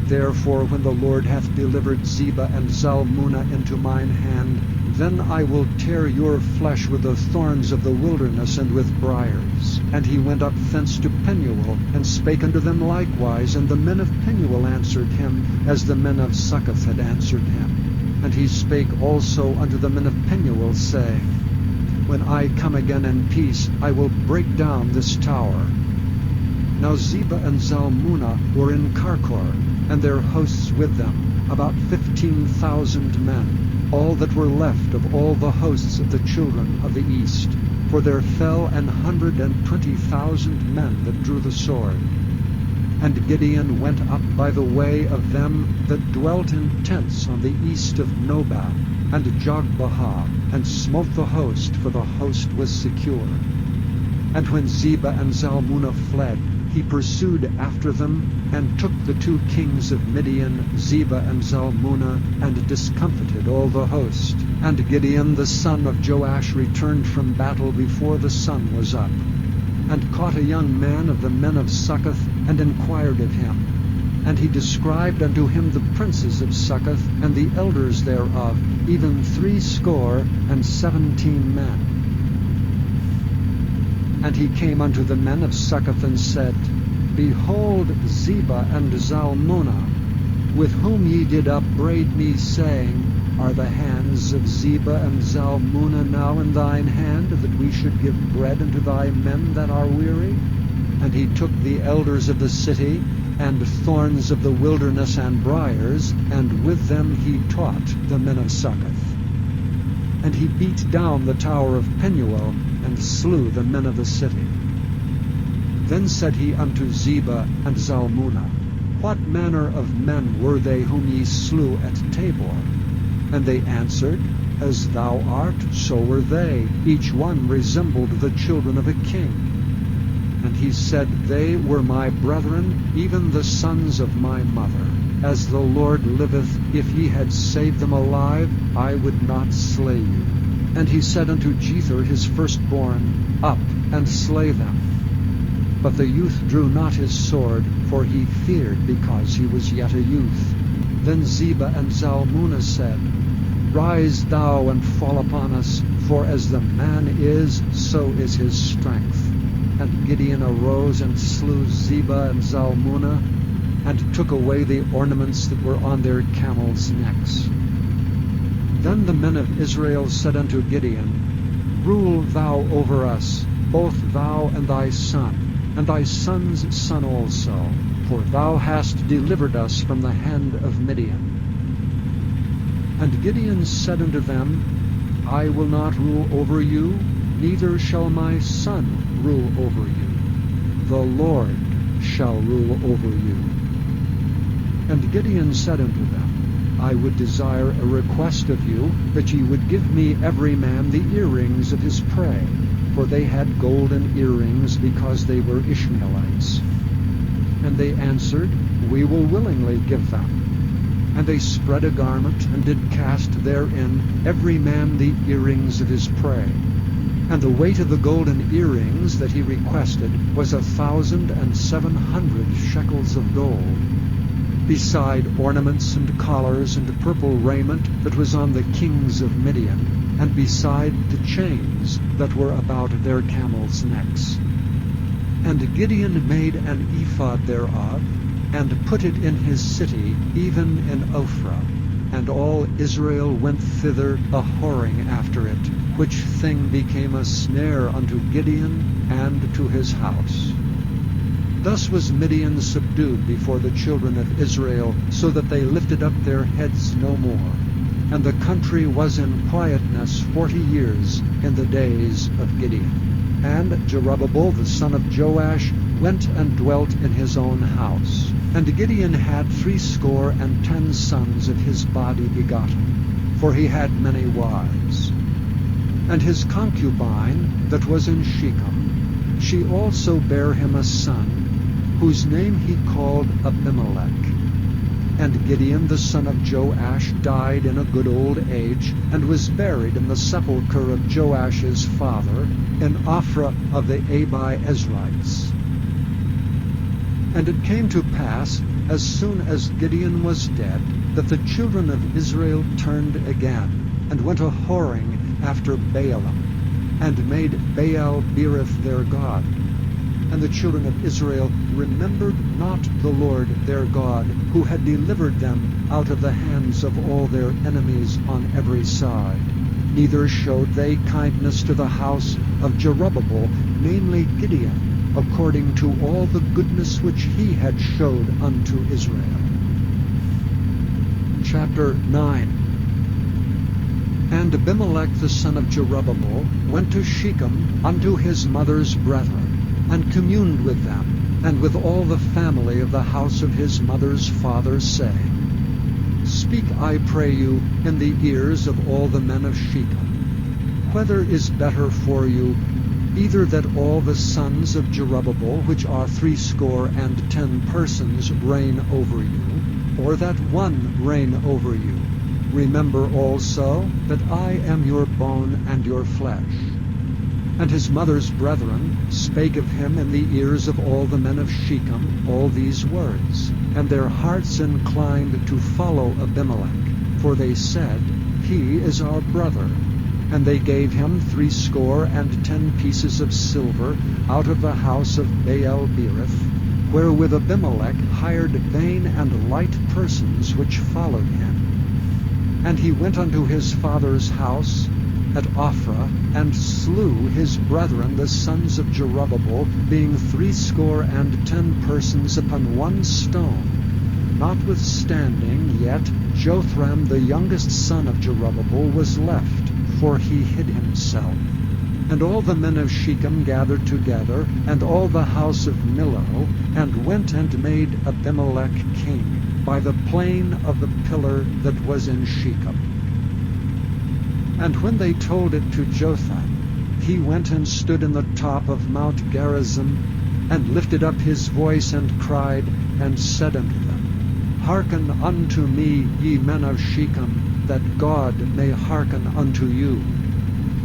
Therefore when the Lord hath delivered Zebah and Zalmunna into mine hand, then I will tear your flesh with the thorns of the wilderness and with briars. And he went up thence to Penuel, and spake unto them likewise. And the men of Penuel answered him, as the men of Succoth had answered him. And he spake also unto the men of Penuel, saying, When I come again in peace, I will break down this tower. Now Zebah and Zalmunna were in Karkor, and their hosts with them, about 15,000 men, all that were left of all the hosts of the children of the east. For there fell 120,000 men that drew the sword. And Gideon went up by the way of them that dwelt in tents on the east of Nobah, and Jogbehah, and smote the host, for the host was secure. And when Zebah and Zalmunna fled, he pursued after them, and took the 2 kings of Midian, Zebah and Zalmunna, and discomfited all the host. And Gideon the son of Joash returned from battle before the sun was up, and caught a young man of the men of Succoth, and inquired of him. And he described unto him the princes of Succoth, and the elders thereof, even 17 men. And he came unto the men of Succoth, and said, Behold Zebah and Zalmunna, with whom ye did upbraid me, saying, Are the hands of Zebah and Zalmunna now in thine hand, that we should give bread unto thy men that are weary? And he took the elders of the city, and thorns of the wilderness and briars, and with them he taught the men of Succoth. And he beat down the tower of Penuel, and slew the men of the city. Then said he unto Zebah and Zalmunna, What manner of men were they whom ye slew at Tabor? And they answered, As thou art, so were they. Each one resembled the children of a king. And he said, They were my brethren, even the sons of my mother. As the Lord liveth, if ye had saved them alive, I would not slay you. And he said unto Jether his firstborn, Up, and slay them. But the youth drew not his sword, for he feared, because he was yet a youth. Then Zebah and Zalmunna said, Rise thou and fall upon us, for as the man is, so is his strength. And Gideon arose and slew Zebah and Zalmunna, and took away the ornaments that were on their camels' necks. Then the men of Israel said unto Gideon, Rule thou over us, both thou and thy son, and thy son's son also, for thou hast delivered us from the hand of Midian. And Gideon said unto them, I will not rule over you, neither shall my son rule over you. The Lord shall rule over you. And Gideon said unto them, I would desire a request of you, that ye would give me every man the earrings of his prey, for they had golden earrings, because they were Ishmaelites. And they answered, We will willingly give them. And they spread a garment, and did cast therein every man the earrings of his prey. And the weight of the golden earrings that he requested was 1,700 shekels of gold, beside ornaments and collars and purple raiment that was on the kings of Midian, and beside the chains that were about their camels' necks. And Gideon made an ephod thereof, and put it in his city, even in Ophrah. And all Israel went thither a-whoring after it, which thing became a snare unto Gideon and to his house. Thus was Midian subdued before the children of Israel, so that they lifted up their heads no more. And the country was in quietness 40 years in the days of Gideon. And Jerubbaal the son of Joash went and dwelt in his own house. And Gideon had 70 sons of his body begotten, for he had many wives. And his concubine that was in Shechem, she also bare him a son, whose name he called Abimelech. And Gideon the son of Joash died in a good old age, and was buried in the sepulchre of Joash's father, in Ophrah of the Abiezrites. And it came to pass, as soon as Gideon was dead, that the children of Israel turned again, and went a-whoring after Baalim, and made Baal-berith their god. And the children of Israel remembered not the Lord their God, who had delivered them out of the hands of all their enemies on every side. Neither showed they kindness to the house of Jerubbaal, namely Gideon, according to all the goodness which he had showed unto Israel. Chapter 9. And Abimelech the son of Jerubbaal went to Shechem unto his mother's brethren, and communed with them, and with all the family of the house of his mother's father, saying, Speak, I pray you, in the ears of all the men of Shechem, whether is better for you, either that all the sons of Jerubbaal, which are 70 persons, reign over you, or that one reign over you. Remember also that I am your bone and your flesh. And his mother's brethren spake of him in the ears of all the men of Shechem all these words, and their hearts inclined to follow Abimelech, for they said, He is our brother. And they gave him 70 pieces of silver out of the house of Baal-berith, wherewith Abimelech hired vain and light persons which followed him. And he went unto his father's house at Ophrah, and slew his brethren the sons of Jerubbaal, being 70 persons upon one stone. Notwithstanding, yet Jotham the youngest son of Jerubbaal was left, for he hid himself. And all the men of Shechem gathered together, and all the house of Millo, and went and made Abimelech king, by the plain of the pillar that was in Shechem. And when they told it to Jotham, he went and stood in the top of Mount Gerizim, and lifted up his voice, and cried, and said unto them, Hearken unto me, ye men of Shechem, that God may hearken unto you.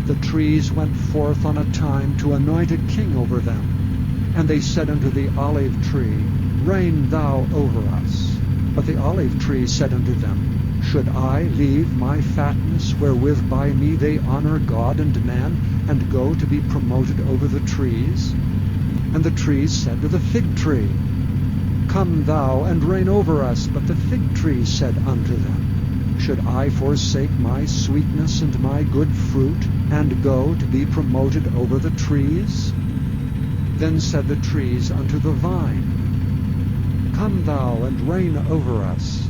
The trees went forth on a time to anoint a king over them. And they said unto the olive tree, Reign thou over us. But the olive tree said unto them, Should I leave my fatness, wherewith by me they honor God and man, and go to be promoted over the trees? And the trees said to the fig tree, Come thou and reign over us. But the fig tree said unto them, Should I forsake my sweetness and my good fruit, and go to be promoted over the trees? Then said the trees unto the vine, Come thou and reign over us.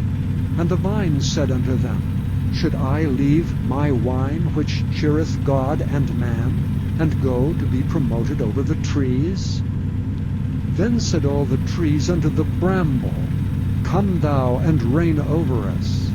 And the vine said unto them, Should I leave my wine, which cheereth God and man, and go to be promoted over the trees? Then said all the trees unto the bramble, Come thou and reign over us.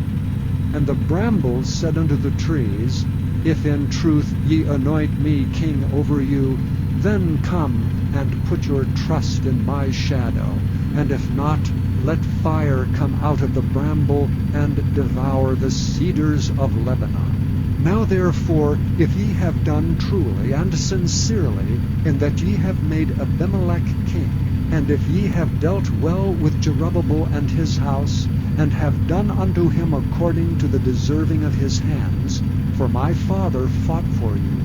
And the brambles said unto the trees, If in truth ye anoint me king over you, then come and put your trust in my shadow. And if not, let fire come out of the bramble, and devour the cedars of Lebanon. Now therefore, if ye have done truly and sincerely, in that ye have made Abimelech king, and if ye have dealt well with Jerubbabel and his house, and have done unto him according to the deserving of his hands, for my father fought for you,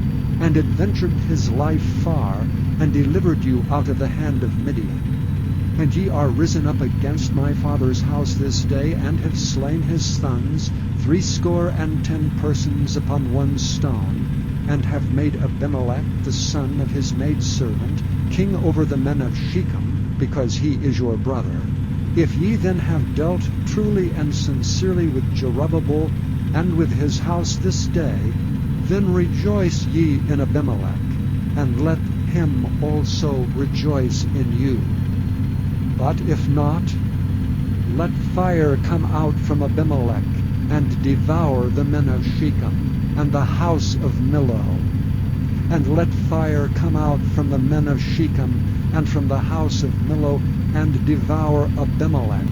and adventured his life far, and delivered you out of the hand of Midian. And ye are risen up against my father's house this day, and have slain his sons, 70 persons upon one stone, and have made Abimelech, the son of his maidservant, king over the men of Shechem, because he is your brother. If ye then have dealt truly and sincerely with Jerubbabel and with his house this day, then rejoice ye in Abimelech, and let him also rejoice in you. But if not, let fire come out from Abimelech, and devour the men of Shechem, and the house of Millo. And let fire come out from the men of Shechem, and from the house of Millo, and devour Abimelech.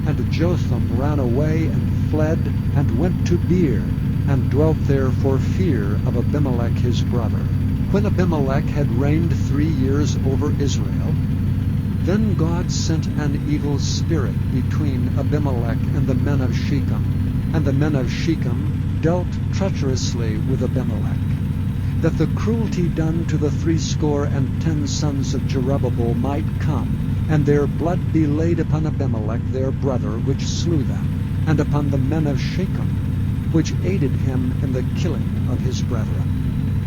And Jotham ran away, and fled, and went to Beer, and dwelt there for fear of Abimelech his brother. When Abimelech had reigned 3 years over Israel, then God sent an evil spirit between Abimelech and the men of Shechem, and the men of Shechem dealt treacherously with Abimelech, that the cruelty done to the 70 sons of Jerubbabel might come, and their blood be laid upon Abimelech their brother, which slew them, and upon the men of Shechem, which aided him in the killing of his brethren.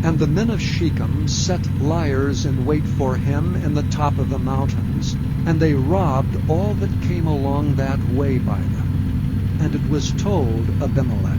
And the men of Shechem set liers in wait for him in the top of the mountains, and they robbed all that came along that way by them. And it was told Abimelech.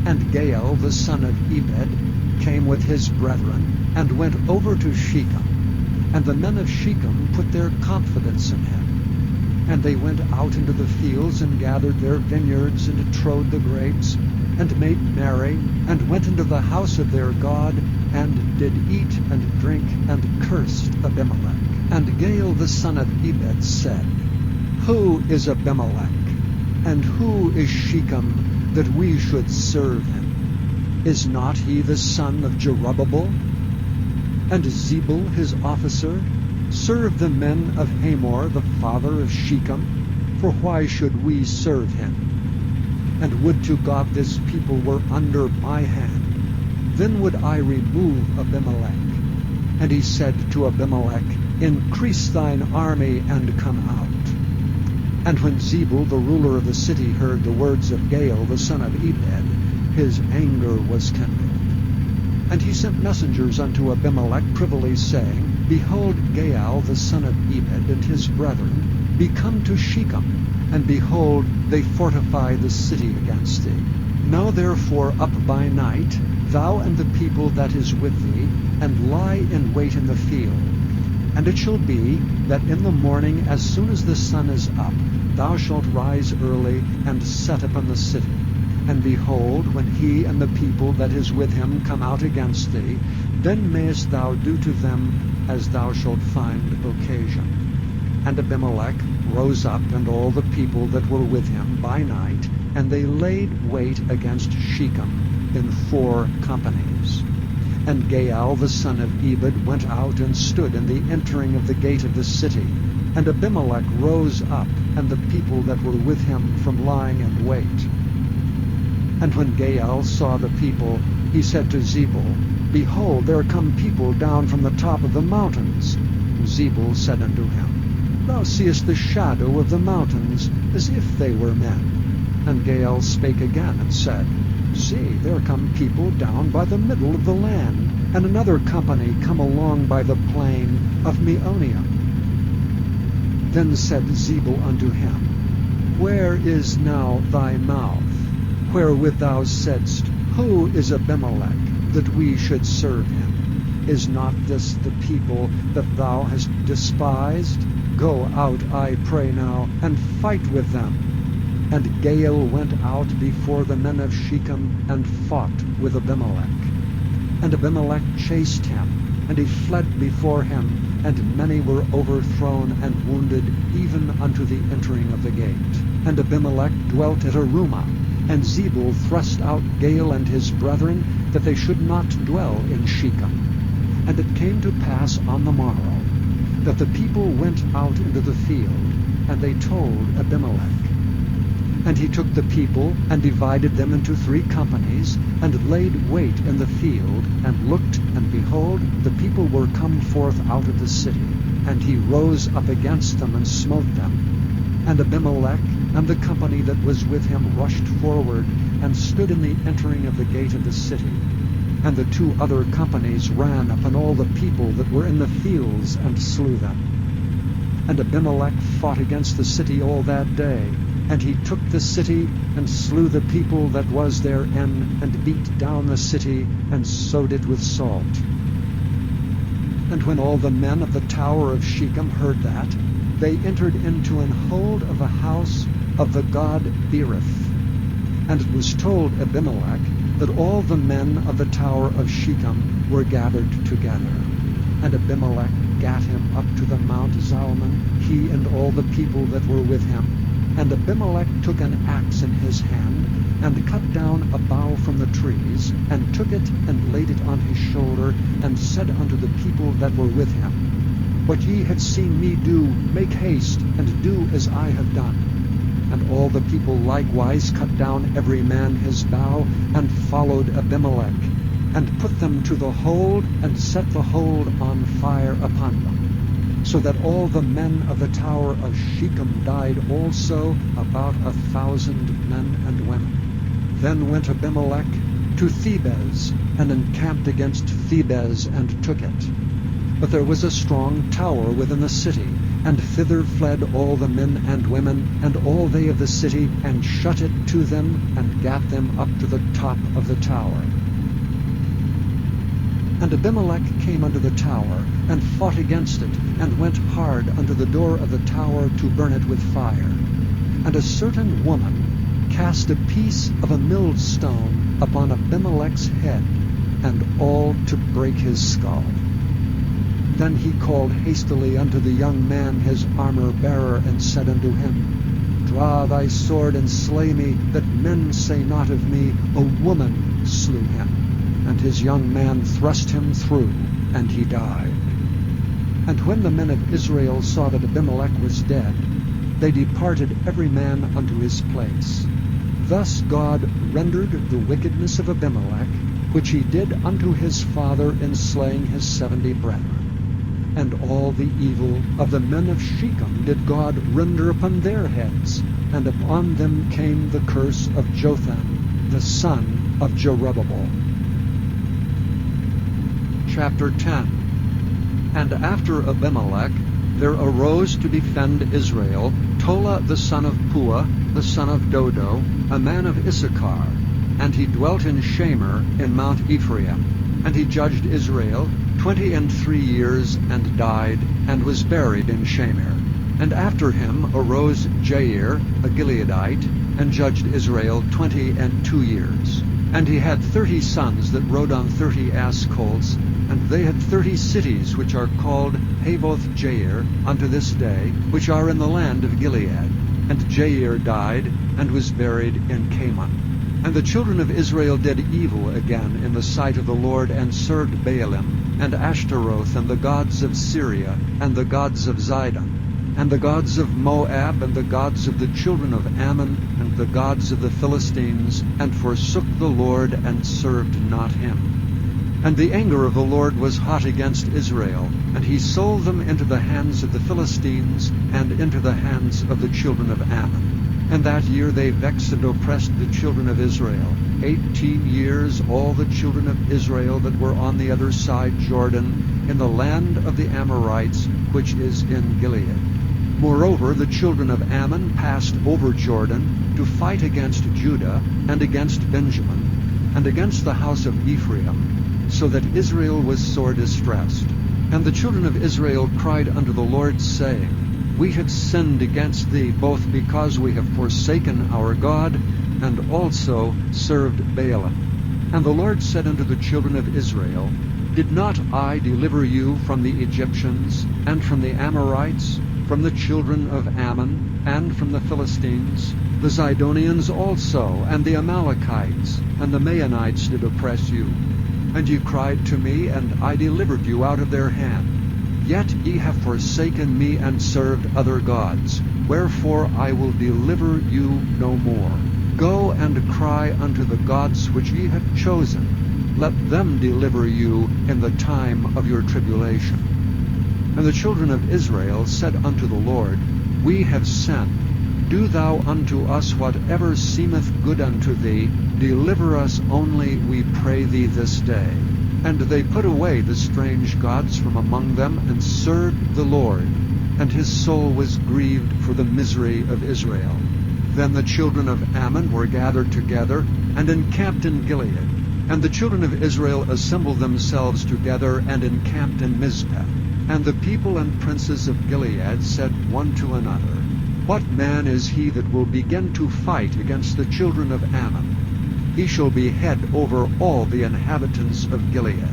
And Gaal the son of Ebed came with his brethren, and went over to Shechem. And the men of Shechem put their confidence in him. And they went out into the fields, and gathered their vineyards, and trode the grapes, and made merry, and went into the house of their God, and did eat and drink, and cursed Abimelech. And Gaal the son of Ebed said, Who is Abimelech, and who is Shechem, that we should serve him? Is not he the son of Jerubbabel? And Zebul his officer served the men of Hamor the father of Shechem, for why should we serve him? And would to God this people were under my hand, then would I remove Abimelech. And he said to Abimelech, Increase thine army, and come out. And when Zebul the ruler of the city heard the words of Gaal the son of Ebed, his anger was kindled. And he sent messengers unto Abimelech privily, saying, Behold, Gaal the son of Ebed and his brethren be come to Shechem, and behold, they fortify the city against thee. Now therefore up by night, thou and the people that is with thee, and lie in wait in the field. And it shall be, that in the morning, as soon as the sun is up, thou shalt rise early, and set upon the city. And behold, when he and the people that is with him come out against thee, then mayest thou do to them as thou shalt find occasion. And Abimelech rose up, and all the people that were with him by night, and they laid wait against Shechem in 4 companies. And Gaal the son of Ebed went out and stood in the entering of the gate of the city. And Abimelech rose up, and the people that were with him from lying in wait. And when Gaal saw the people, he said to Zebul, Behold, there come people down from the top of the mountains. Zebul said unto him, Thou seest the shadow of the mountains, as if they were men. And Gaal spake again, and said, See, there come people down by the middle of the land, and another company come along by the plain of Meonia. Then said Zebul unto him, Where is now thy mouth, wherewith thou saidst, Who is Abimelech, that we should serve him? Is not this the people that thou hast despised? Go out, I pray now, and fight with them. And Gaal went out before the men of Shechem, and fought with Abimelech. And Abimelech chased him, and he fled before him, and many were overthrown and wounded, even unto the entering of the gate. And Abimelech dwelt at Arumah, and Zebul thrust out Gaal and his brethren, that they should not dwell in Shechem. And it came to pass on the morrow, that the people went out into the field, and they told Abimelech. And he took the people, and divided them into 3 companies, and laid wait in the field, and looked, and behold, the people were come forth out of the city. And he rose up against them, and smote them. And Abimelech and the company that was with him rushed forward, and stood in the entering of the gate of the city. And the 2 other companies ran upon all the people that were in the fields, and slew them. And Abimelech fought against the city all that day. And he took the city, and slew the people that was therein, and beat down the city, and sowed it with salt. And when all the men of the tower of Shechem heard that, they entered into an hold of a house of the god Berith. And it was told Abimelech that all the men of the tower of Shechem were gathered together. And Abimelech gat him up to the Mount Zalmon, he and all the people that were with him. And Abimelech took an axe in his hand, and cut down a bough from the trees, and took it, and laid it on his shoulder, and said unto the people that were with him, What ye have seen me do, make haste, and do as I have done. And all the people likewise cut down every man his bough, and followed Abimelech, and put them to the hold, and set the hold on fire upon them. So that all the men of the tower of Shechem died also, about 1,000 men and women. Then went Abimelech to Thebez, and encamped against Thebez, and took it. But there was a strong tower within the city, and thither fled all the men and women, and all they of the city, and shut it to them, and gat them up to the top of the tower. And Abimelech came unto the tower, and fought against it, and went hard unto the door of the tower to burn it with fire. And a certain woman cast a piece of a millstone upon Abimelech's head, and all to break his skull. Then he called hastily unto the young man his armor-bearer, and said unto him, Draw thy sword, and slay me, that men say not of me, A woman slew him. And his young man thrust him through, and he died. And when the men of Israel saw that Abimelech was dead, they departed every man unto his place. Thus God rendered the wickedness of Abimelech, which he did unto his father in slaying his 70 brethren. And all the evil of the men of Shechem did God render upon their heads, and upon them came the curse of Jotham, the son of Jerubbaal. Chapter 10. And after Abimelech there arose to defend Israel Tola the son of Puah, the son of Dodo, a man of Issachar, and he dwelt in Shamer in Mount Ephraim. And he judged Israel 23 years, and died, and was buried in Shamer. And after him arose Jair, a Gileadite, and judged Israel 22 years. And he had 30 sons that rode on 30 ass colts, and they had 30 cities which are called Havoth-Jair unto this day, which are in the land of Gilead. And Jair died, and was buried in Canaan. And the children of Israel did evil again in the sight of the Lord, and served Baalim, and Ashtaroth, and the gods of Syria, and the gods of Zidon, and the gods of Moab, and the gods of the children of Ammon, and the gods of the Philistines, and forsook the Lord, and served not him. And the anger of the Lord was hot against Israel, and he sold them into the hands of the Philistines, and into the hands of the children of Ammon. And that year they vexed and oppressed the children of Israel. 18 years all the children of Israel that were on the other side Jordan, in the land of the Amorites, which is in Gilead. Moreover, the children of Ammon passed over Jordan to fight against Judah, and against Benjamin, and against the house of Ephraim, so that Israel was sore distressed. And the children of Israel cried unto the Lord, saying, We have sinned against thee, both because we have forsaken our God, and also served Baalim. And the Lord said unto the children of Israel, Did not I deliver you from the Egyptians, and from the Amorites, from the children of Ammon, and from the Philistines? The Zidonians also, and the Amalekites, and the Maonites did oppress you. And ye cried to me, and I delivered you out of their hand. Yet ye have forsaken me, and served other gods. Wherefore I will deliver you no more. Go and cry unto the gods which ye have chosen. Let them deliver you in the time of your tribulation. And the children of Israel said unto the Lord, We have sinned. Do thou unto us whatever seemeth good unto thee. Deliver us only, we pray thee, this day. And they put away the strange gods from among them, and served the Lord. And his soul was grieved for the misery of Israel. Then the children of Ammon were gathered together, and encamped in Gilead. And the children of Israel assembled themselves together, and encamped in Mizpeh. And the people and princes of Gilead said one to another, What man is he that will begin to fight against the children of Ammon? He shall be head over all the inhabitants of Gilead.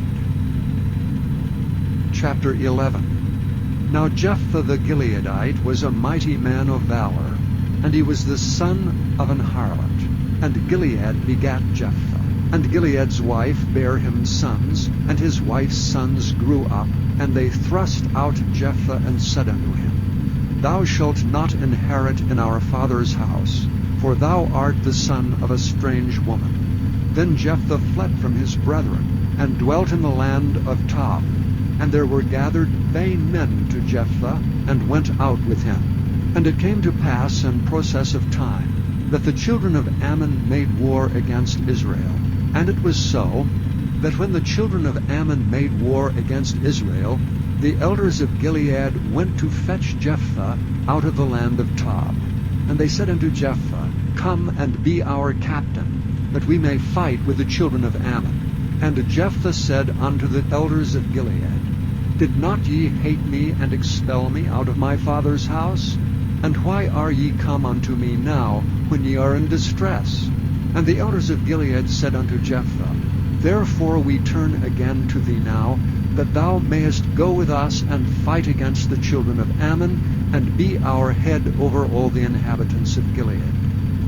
Chapter 11. Now Jephthah the Gileadite was a mighty man of valor, and he was the son of an harlot. And Gilead begat Jephthah. And Gilead's wife bare him sons, and his wife's sons grew up, and they thrust out Jephthah, and said unto him, Thou shalt not inherit in our father's house, for thou art the son of a strange woman. Then Jephthah fled from his brethren, and dwelt in the land of Tob. And there were gathered vain men to Jephthah, and went out with him. And it came to pass in process of time, that the children of Ammon made war against Israel. And it was so, that when the children of Ammon made war against Israel, the elders of Gilead went to fetch Jephthah out of the land of Tob. And they said unto Jephthah, Come and be our captain, that we may fight with the children of Ammon. And Jephthah said unto the elders of Gilead, Did not ye hate me, and expel me out of my father's house? And why are ye come unto me now, when ye are in distress? And the elders of Gilead said unto Jephthah, Therefore we turn again to thee now, that thou mayest go with us and fight against the children of Ammon, and be our head over all the inhabitants of Gilead.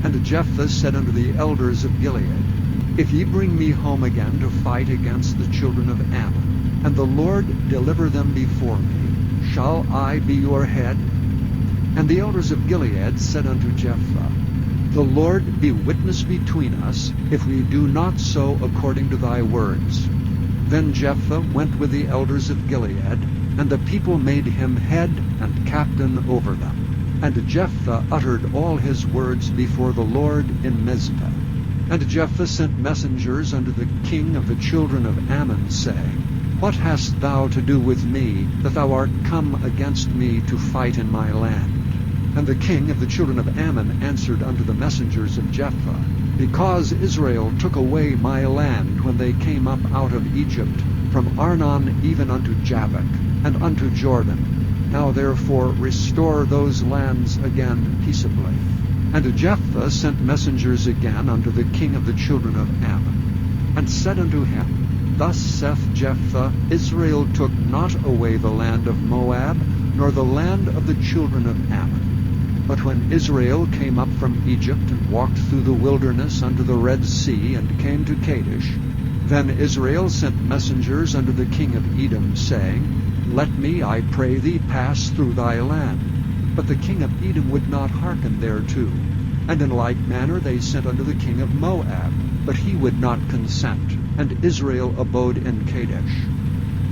And Jephthah said unto the elders of Gilead, If ye bring me home again to fight against the children of Ammon, and the Lord deliver them before me, shall I be your head? And the elders of Gilead said unto Jephthah, The Lord be witness between us, if we do not so according to thy words. Then Jephthah went with the elders of Gilead, and the people made him head and captain over them. And Jephthah uttered all his words before the Lord in Mizpeh. And Jephthah sent messengers unto the king of the children of Ammon, saying, What hast thou to do with me, that thou art come against me to fight in my land? And the king of the children of Ammon answered unto the messengers of Jephthah, Because Israel took away my land when they came up out of Egypt, from Arnon even unto Jabbok, and unto Jordan. Now therefore restore those lands again peaceably. And Jephthah sent messengers again unto the king of the children of Ammon. and said unto him, Thus saith Jephthah, Israel took not away the land of Moab, nor the land of the children of Ammon. But when Israel came up from Egypt, and walked through the wilderness unto the Red Sea, and came to Kadesh, then Israel sent messengers unto the king of Edom, saying, Let me, I pray thee, pass through thy land. But the king of Edom would not hearken thereto. And in like manner they sent unto the king of Moab, but he would not consent, and Israel abode in Kadesh.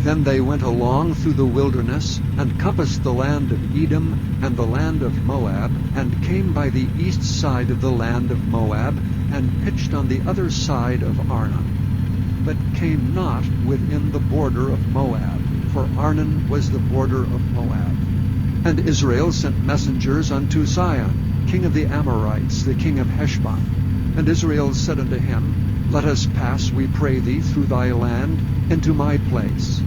Then they went along through the wilderness, and compassed the land of Edom and the land of Moab, and came by the east side of the land of Moab, and pitched on the other side of Arnon, but came not within the border of Moab, for Arnon was the border of Moab. And Israel sent messengers unto Sihon, king of the Amorites, the king of Heshbon. And Israel said unto him, Let us pass, we pray thee, through thy land into my place.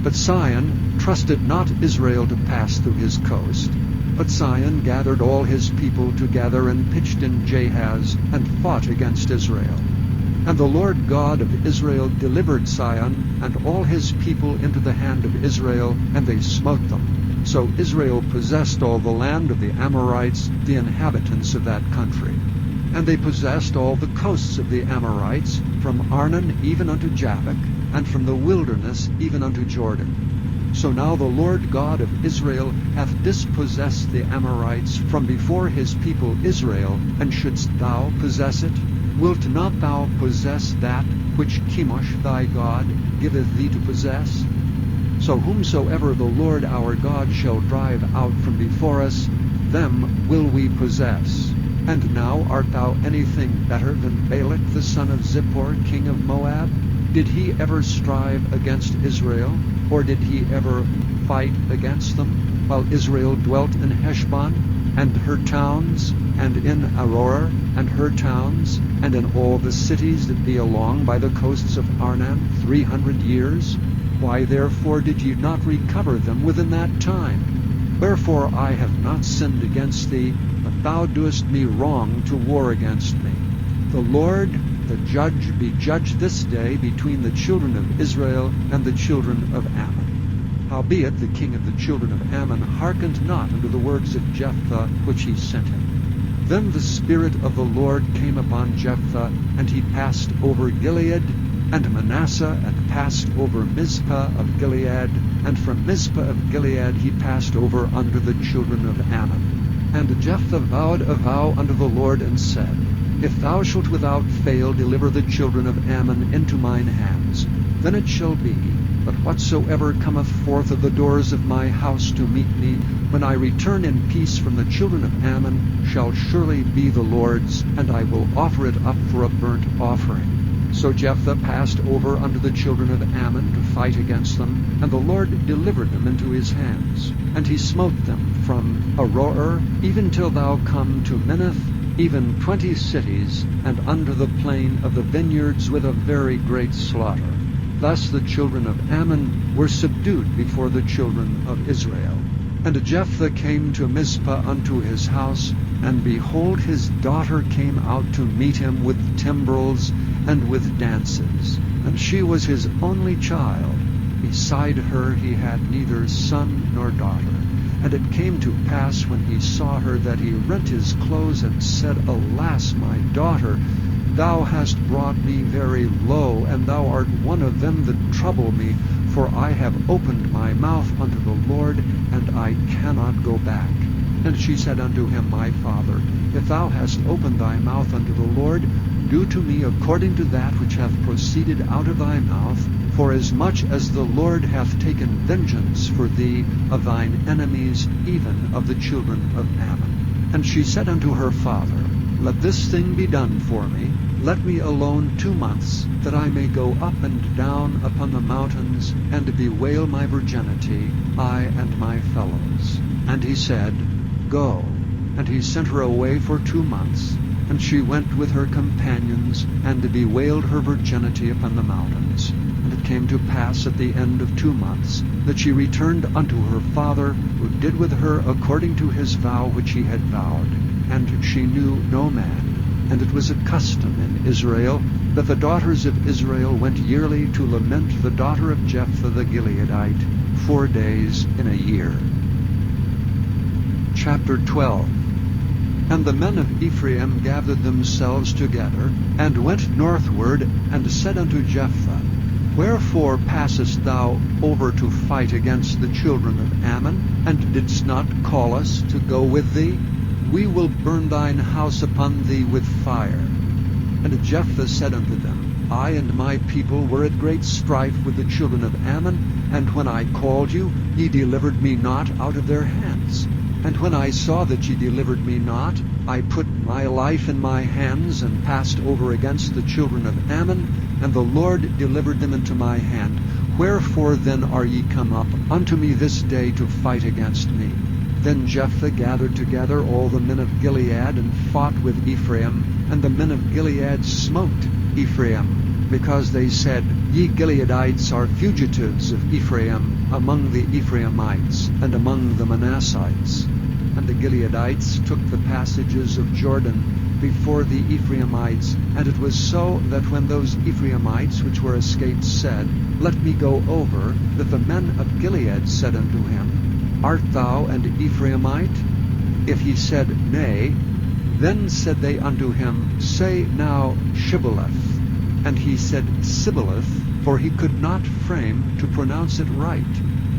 But Sihon trusted not Israel to pass through his coast. But Sihon gathered all his people together, and pitched in Jahaz, and fought against Israel. And the Lord God of Israel delivered Sihon and all his people into the hand of Israel, and they smote them. So Israel possessed all the land of the Amorites, the inhabitants of that country. And they possessed all the coasts of the Amorites, from Arnon even unto Jabbok, and from the wilderness even unto Jordan. So now the Lord God of Israel hath dispossessed the Amorites from before his people Israel, and shouldst thou possess it? Wilt not thou possess that which Chemosh thy God giveth thee to possess? So whomsoever the Lord our God shall drive out from before us, them will we possess. And now art thou anything better than Balak the son of Zippor, king of Moab? Did he ever strive against Israel, or did he ever fight against them, while Israel dwelt in Heshbon, and her towns, and in Aroer, and her towns, and in all the cities that be along by the coasts of Arnon 300 years? Why therefore did ye not recover them within that time? Wherefore I have not sinned against thee, but thou doest me wrong to war against me. The Lord, the judge, be judged this day between the children of Israel and the children of Ammon. Howbeit the king of the children of Ammon hearkened not unto the words of Jephthah which he sent him. Then the Spirit of the Lord came upon Jephthah, and he passed over Gilead, and Manasseh, and passed over Mizpah of Gilead, and from Mizpah of Gilead he passed over unto the children of Ammon. And Jephthah vowed a vow unto the Lord, and said, If thou shalt without fail deliver the children of Ammon into mine hands, then it shall be, that whatsoever cometh forth of the doors of my house to meet me, when I return in peace from the children of Ammon, shall surely be the Lord's, and I will offer it up for a burnt offering. So Jephthah passed over unto the children of Ammon to fight against them, and the Lord delivered them into his hands. And he smote them from Aroer even till thou come to Minnith, even 20 cities, and unto the plain of the vineyards with a very great slaughter. Thus the children of Ammon were subdued before the children of Israel. And Jephthah came to Mizpah unto his house, and behold, his daughter came out to meet him with timbrels and with dances. And she was his only child. Beside her he had neither son nor daughter. And it came to pass, when he saw her, that he rent his clothes, and said, Alas, my daughter, thou hast brought me very low, and thou art one of them that trouble me. For I have opened my mouth unto the Lord, and I cannot go back. And she said unto him, My father, if thou hast opened thy mouth unto the Lord, do to me according to that which hath proceeded out of thy mouth, forasmuch as the Lord hath taken vengeance for thee of thine enemies, even of the children of Ammon. And she said unto her father, Let this thing be done for me. Let me alone 2 months, that I may go up and down upon the mountains, and bewail my virginity, I and my fellows. And he said, Go. And he sent her away for 2 months. And she went with her companions, and bewailed her virginity upon the mountains. And it came to pass at the end of 2 months, that she returned unto her father, who did with her according to his vow which he had vowed. And she knew no man. And it was a custom in Israel that the daughters of Israel went yearly to lament the daughter of Jephthah the Gileadite 4 days in a year. Chapter 12. And the men of Ephraim gathered themselves together, and went northward, and said unto Jephthah, Wherefore passest thou over to fight against the children of Ammon, and didst not call us to go with thee? We will burn thine house upon thee with fire. And Jephthah said unto them, I and my people were at great strife with the children of Ammon, and when I called you, ye delivered me not out of their hands. And when I saw that ye delivered me not, I put my life in my hands, and passed over against the children of Ammon, and the Lord delivered them into my hand. Wherefore then are ye come up unto me this day to fight against me? Then Jephthah gathered together all the men of Gilead, and fought with Ephraim. And the men of Gilead smote Ephraim, because they said, Ye Gileadites are fugitives of Ephraim among the Ephraimites, and among the Manassites. And the Gileadites took the passages of Jordan before the Ephraimites. And it was so that when those Ephraimites which were escaped said, Let me go over, that the men of Gilead said unto him, Art thou an Ephraimite? If he said, Nay, then said they unto him, Say now Shibboleth. And he said Sibboleth, for he could not frame to pronounce it right.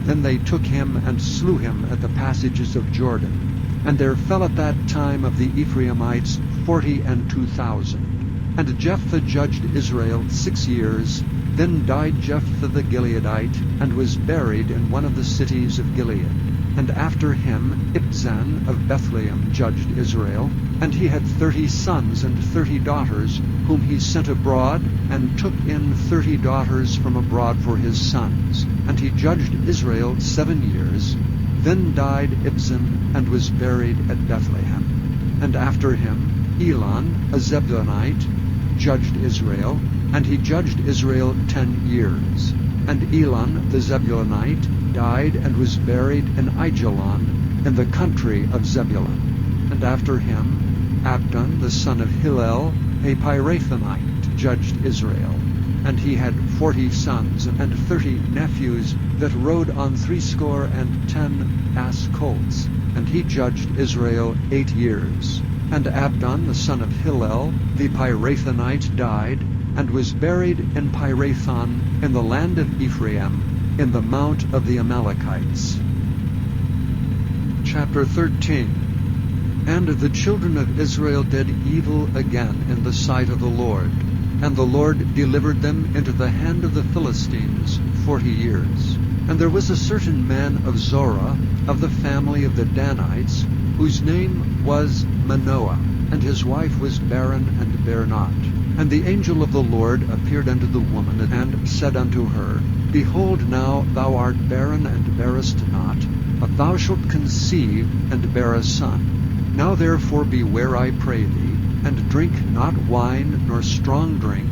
Then they took him and slew him at the passages of Jordan. And there fell at that time of the Ephraimites 42,000. And Jephthah judged Israel 6 years. Then died Jephthah the Gileadite, and was buried in one of the cities of Gilead. And after him Ibzan of Bethlehem judged Israel. And he had 30 sons and 30 daughters, whom he sent abroad, and took in 30 daughters from abroad for his sons. And he judged Israel 7 years. Then died Ibzan, and was buried at Bethlehem. And after him Elon, a Zebulunite, judged Israel. And he judged Israel 10 years. And Elon the Zebulunite died, and was buried in Aijalon, in the country of Zebulun. And after him Abdon the son of Hillel, a Pirathonite, judged Israel. And he had 40 sons and 30 nephews that rode on 70 ass colts. And he judged Israel 8 years. And Abdon the son of Hillel, the Pirathonite, died, and was buried in Pirathon, in the land of Ephraim, in the mount of the Amalekites. Chapter 13. And the children of Israel did evil again in the sight of the Lord. And the Lord delivered them into the hand of the Philistines 40 years. And there was a certain man of Zorah, of the family of the Danites, whose name was Manoah, and his wife was barren and bare not. And the angel of the Lord appeared unto the woman, and said unto her, Behold, now thou art barren and bearest not, but thou shalt conceive and bear a son. Now therefore beware, I pray thee, and drink not wine nor strong drink,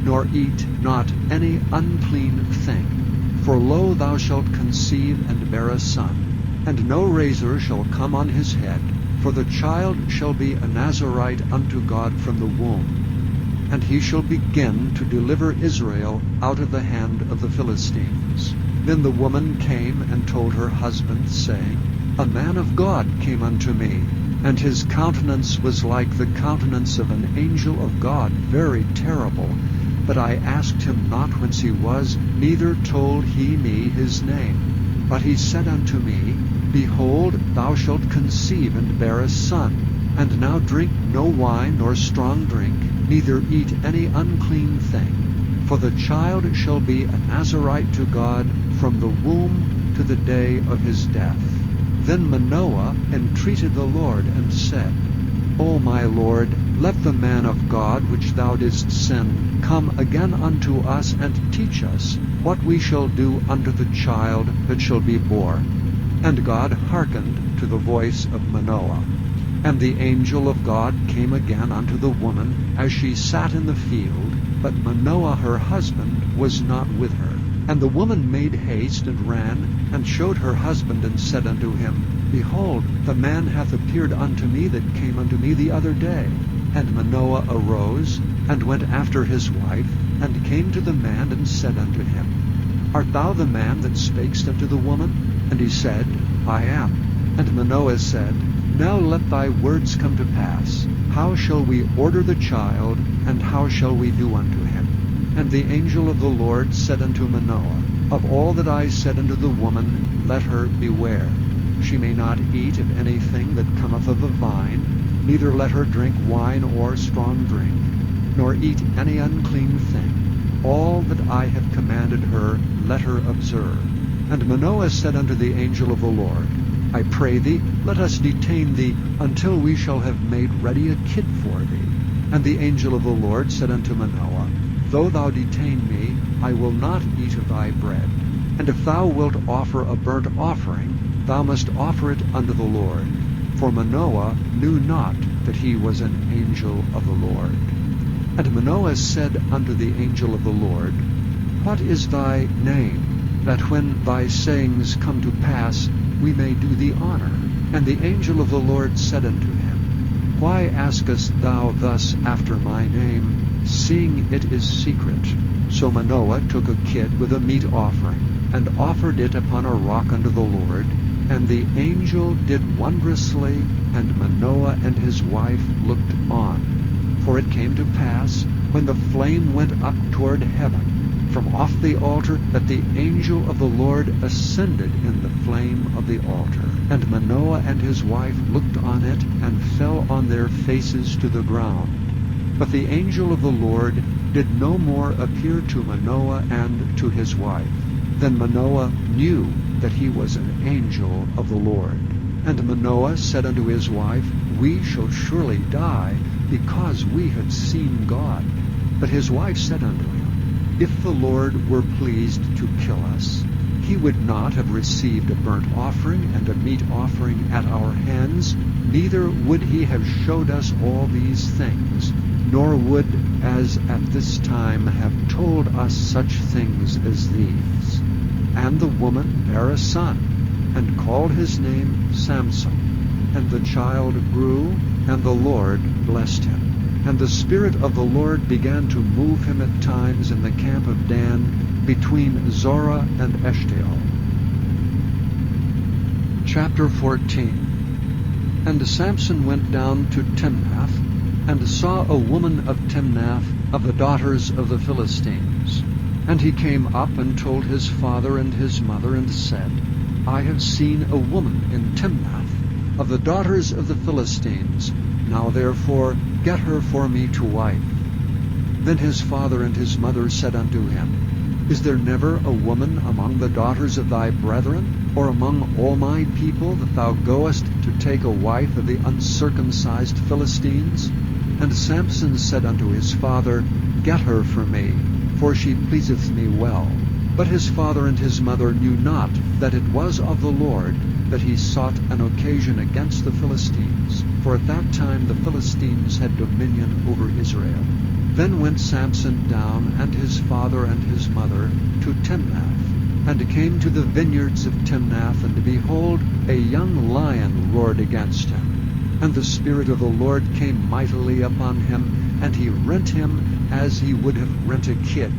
nor eat not any unclean thing. For lo, thou shalt conceive and bear a son, and no razor shall come on his head, for the child shall be a Nazarite unto God from the womb. And he shall begin to deliver Israel out of the hand of the Philistines. Then the woman came and told her husband, saying, A man of God came unto me, and his countenance was like the countenance of an angel of God, very terrible. But I asked him not whence he was, neither told he me his name. But he said unto me, Behold, thou shalt conceive and bear a son, and now drink no wine nor strong drink, neither eat any unclean thing. For the child shall be a Nazarite to God from the womb to the day of his death. Then Manoah entreated the Lord, and said, O my Lord, let the man of God which thou didst send come again unto us, and teach us what we shall do unto the child that shall be born. And God hearkened to the voice of Manoah. And the angel of God came again unto the woman as she sat in the field, but Manoah her husband was not with her. And the woman made haste, and ran, and showed her husband, and said unto him, Behold, the man hath appeared unto me that came unto me the other day. And Manoah arose, and went after his wife, and came to the man, and said unto him, Art thou the man that spakest unto the woman? And he said, I am. And Manoah said, Now let thy words come to pass. How shall we order the child, and how shall we do unto him? And the angel of the Lord said unto Manoah, Of all that I said unto the woman, let her beware. She may not eat of anything that cometh of the vine, neither let her drink wine or strong drink, nor eat any unclean thing. All that I have commanded her, let her observe. And Manoah said unto the angel of the Lord, I pray thee, let us detain thee until we shall have made ready a kid for thee. And the angel of the Lord said unto Manoah, Though thou detain me, I will not eat of thy bread. And if thou wilt offer a burnt offering, thou must offer it unto the Lord. For Manoah knew not that he was an angel of the Lord. And Manoah said unto the angel of the Lord, What is thy name, that when thy sayings come to pass, we may do thee honor? And the angel of the Lord said unto him, Why askest thou thus after my name, seeing it is secret? So Manoah took a kid with a meat offering, and offered it upon a rock unto the Lord. And the angel did wondrously, and Manoah and his wife looked on. For it came to pass, when the flame went up toward heaven, from off the altar, that the angel of the Lord ascended in the flame of the altar. And Manoah and his wife looked on it, and fell on their faces to the ground. But the angel of the Lord did no more appear to Manoah and to his wife. Then Manoah knew that he was an angel of the Lord. And Manoah said unto his wife, We shall surely die, because we have seen God. But his wife said unto him, If the Lord were pleased to kill us, he would not have received a burnt offering and a meat offering at our hands, neither would he have showed us all these things, nor would, as at this time, have told us such things as these. And the woman bare a son, and called his name Samson. And the child grew, and the Lord blessed him. And the Spirit of the Lord began to move him at times in the camp of Dan, between Zorah and Eshtaol. Chapter 14. And Samson went down to Timnath, and saw a woman of Timnath, of the daughters of the Philistines. And he came up and told his father and his mother, and said, I have seen a woman in Timnath, of the daughters of the Philistines. Now therefore get her for me to wife. Then his father and his mother said unto him, Is there never a woman among the daughters of thy brethren, or among all my people, that thou goest to take a wife of the uncircumcised Philistines? And Samson said unto his father, Get her for me, for she pleaseth me well. But his father and his mother knew not that it was of the Lord that he sought an occasion against the Philistines, for at that time the Philistines had dominion over Israel. Then went Samson down, and his father and his mother, to Timnath, and came to the vineyards of Timnath, and behold, a young lion roared against him. And the Spirit of the Lord came mightily upon him, and he rent him as he would have rent a kid.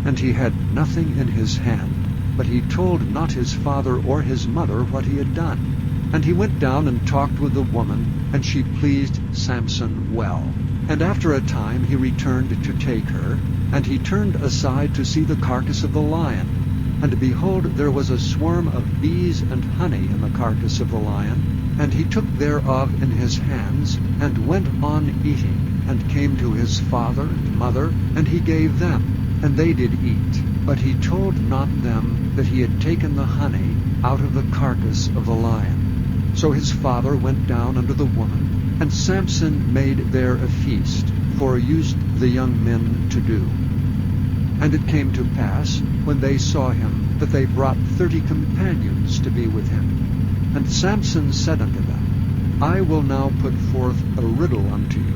And he had nothing in his hand, but he told not his father or his mother what he had done. And he went down and talked with the woman, and she pleased Samson well. And after a time he returned to take her, and he turned aside to see the carcass of the lion. And behold, there was a swarm of bees and honey in the carcass of the lion. And he took thereof in his hands, and went on eating, and came to his father and mother, and he gave them, and they did eat. But he told not them that he had taken the honey out of the carcass of the lion. So his father went down unto the woman, and Samson made there a feast, for used the young men to do. And it came to pass, when they saw him, that they brought 30 companions to be with him. And Samson said unto them, I will now put forth a riddle unto you.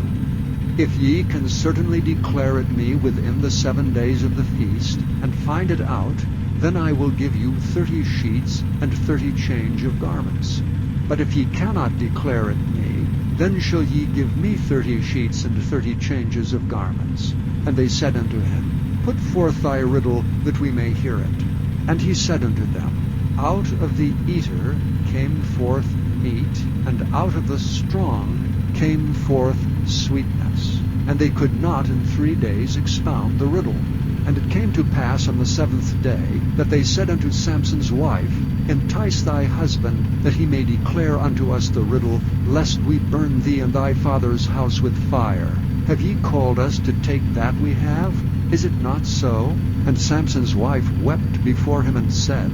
If ye can certainly declare it me within the 7 days of the feast, and find it out, then I will give you 30 sheets and 30 change of garments. But if ye cannot declare it me, Then shall ye give me 30 sheets and 30 changes of garments. And they said unto him, Put forth thy riddle, that we may hear it. And he said unto them, Out of the eater came forth meat, and out of the strong came forth sweetness. And they could not in 3 days expound the riddle. And it came to pass on the 7th day, that they said unto Samson's wife, Entice thy husband, that he may declare unto us the riddle, lest we burn thee and thy father's house with fire. Have ye called us to take that we have? Is it not so? And Samson's wife wept before him, and said,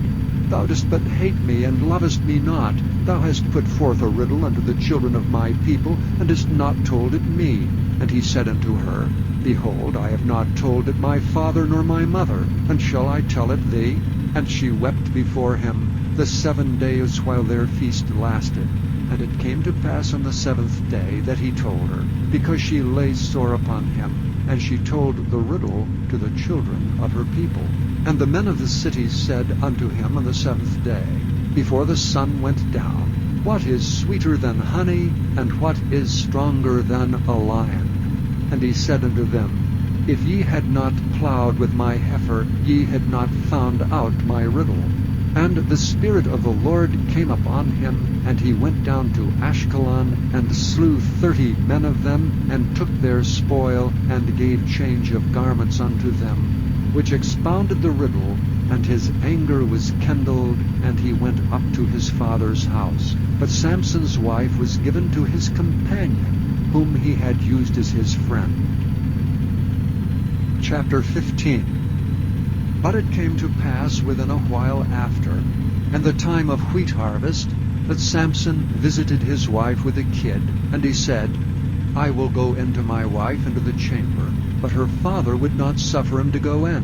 Thou dost but hate me, and lovest me not. Thou hast put forth a riddle unto the children of my people, and hast not told it me. And he said unto her, Behold, I have not told it my father nor my mother, and shall I tell it thee? And she wept before him the 7 days while their feast lasted. And it came to pass on the 7th day that he told her, because she lay sore upon him. And she told the riddle to the children of her people. And the men of the city said unto him on the 7th day, before the sun went down, What is sweeter than honey, and what is stronger than a lion? And he said unto them, If ye had not plowed with my heifer, ye had not found out my riddle. And the Spirit of the Lord came upon him, and he went down to Ashkelon, and slew 30 men of them, and took their spoil, and gave change of garments unto them, which expounded the riddle. And his anger was kindled, and he went up to his father's house. But Samson's wife was given to his companion, whom he had used as his friend. Chapter 15. But it came to pass within a while after, and the time of wheat harvest, that Samson visited his wife with a kid. And he said, I will go into my wife into the chamber. But her father would not suffer him to go in.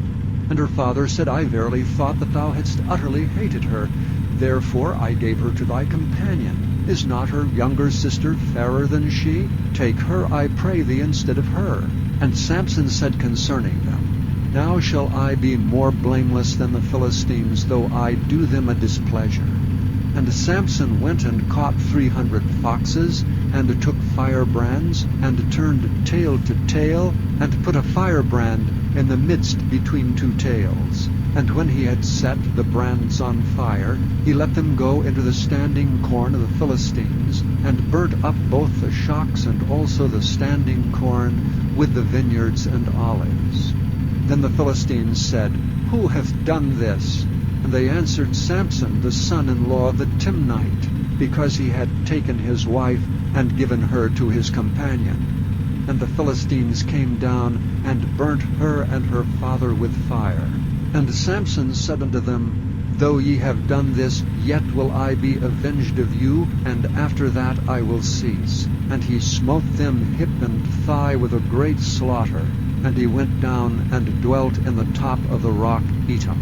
And her father said, I verily thought that thou hadst utterly hated her. Therefore I gave her to thy companion. Is not her younger sister fairer than she? Take her, I pray thee, instead of her. And Samson said concerning them, Now shall I be more blameless than the Philistines, though I do them a displeasure. And Samson went and caught 300 foxes, and took firebrands, and turned tail to tail, and put a firebrand in the midst between 2 tails. And when he had set the brands on fire, he let them go into the standing corn of the Philistines, and burnt up both the shocks and also the standing corn with the vineyards and olives. Then the Philistines said, Who hath done this? And they answered, Samson, the son-in-law of the Timnite, because he had taken his wife and given her to his companion. And the Philistines came down and burnt her and her father with fire. And Samson said unto them, Though ye have done this, yet will I be avenged of you, and after that I will cease. And he smote them hip and thigh with a great slaughter. And he went down and dwelt in the top of the rock Etam.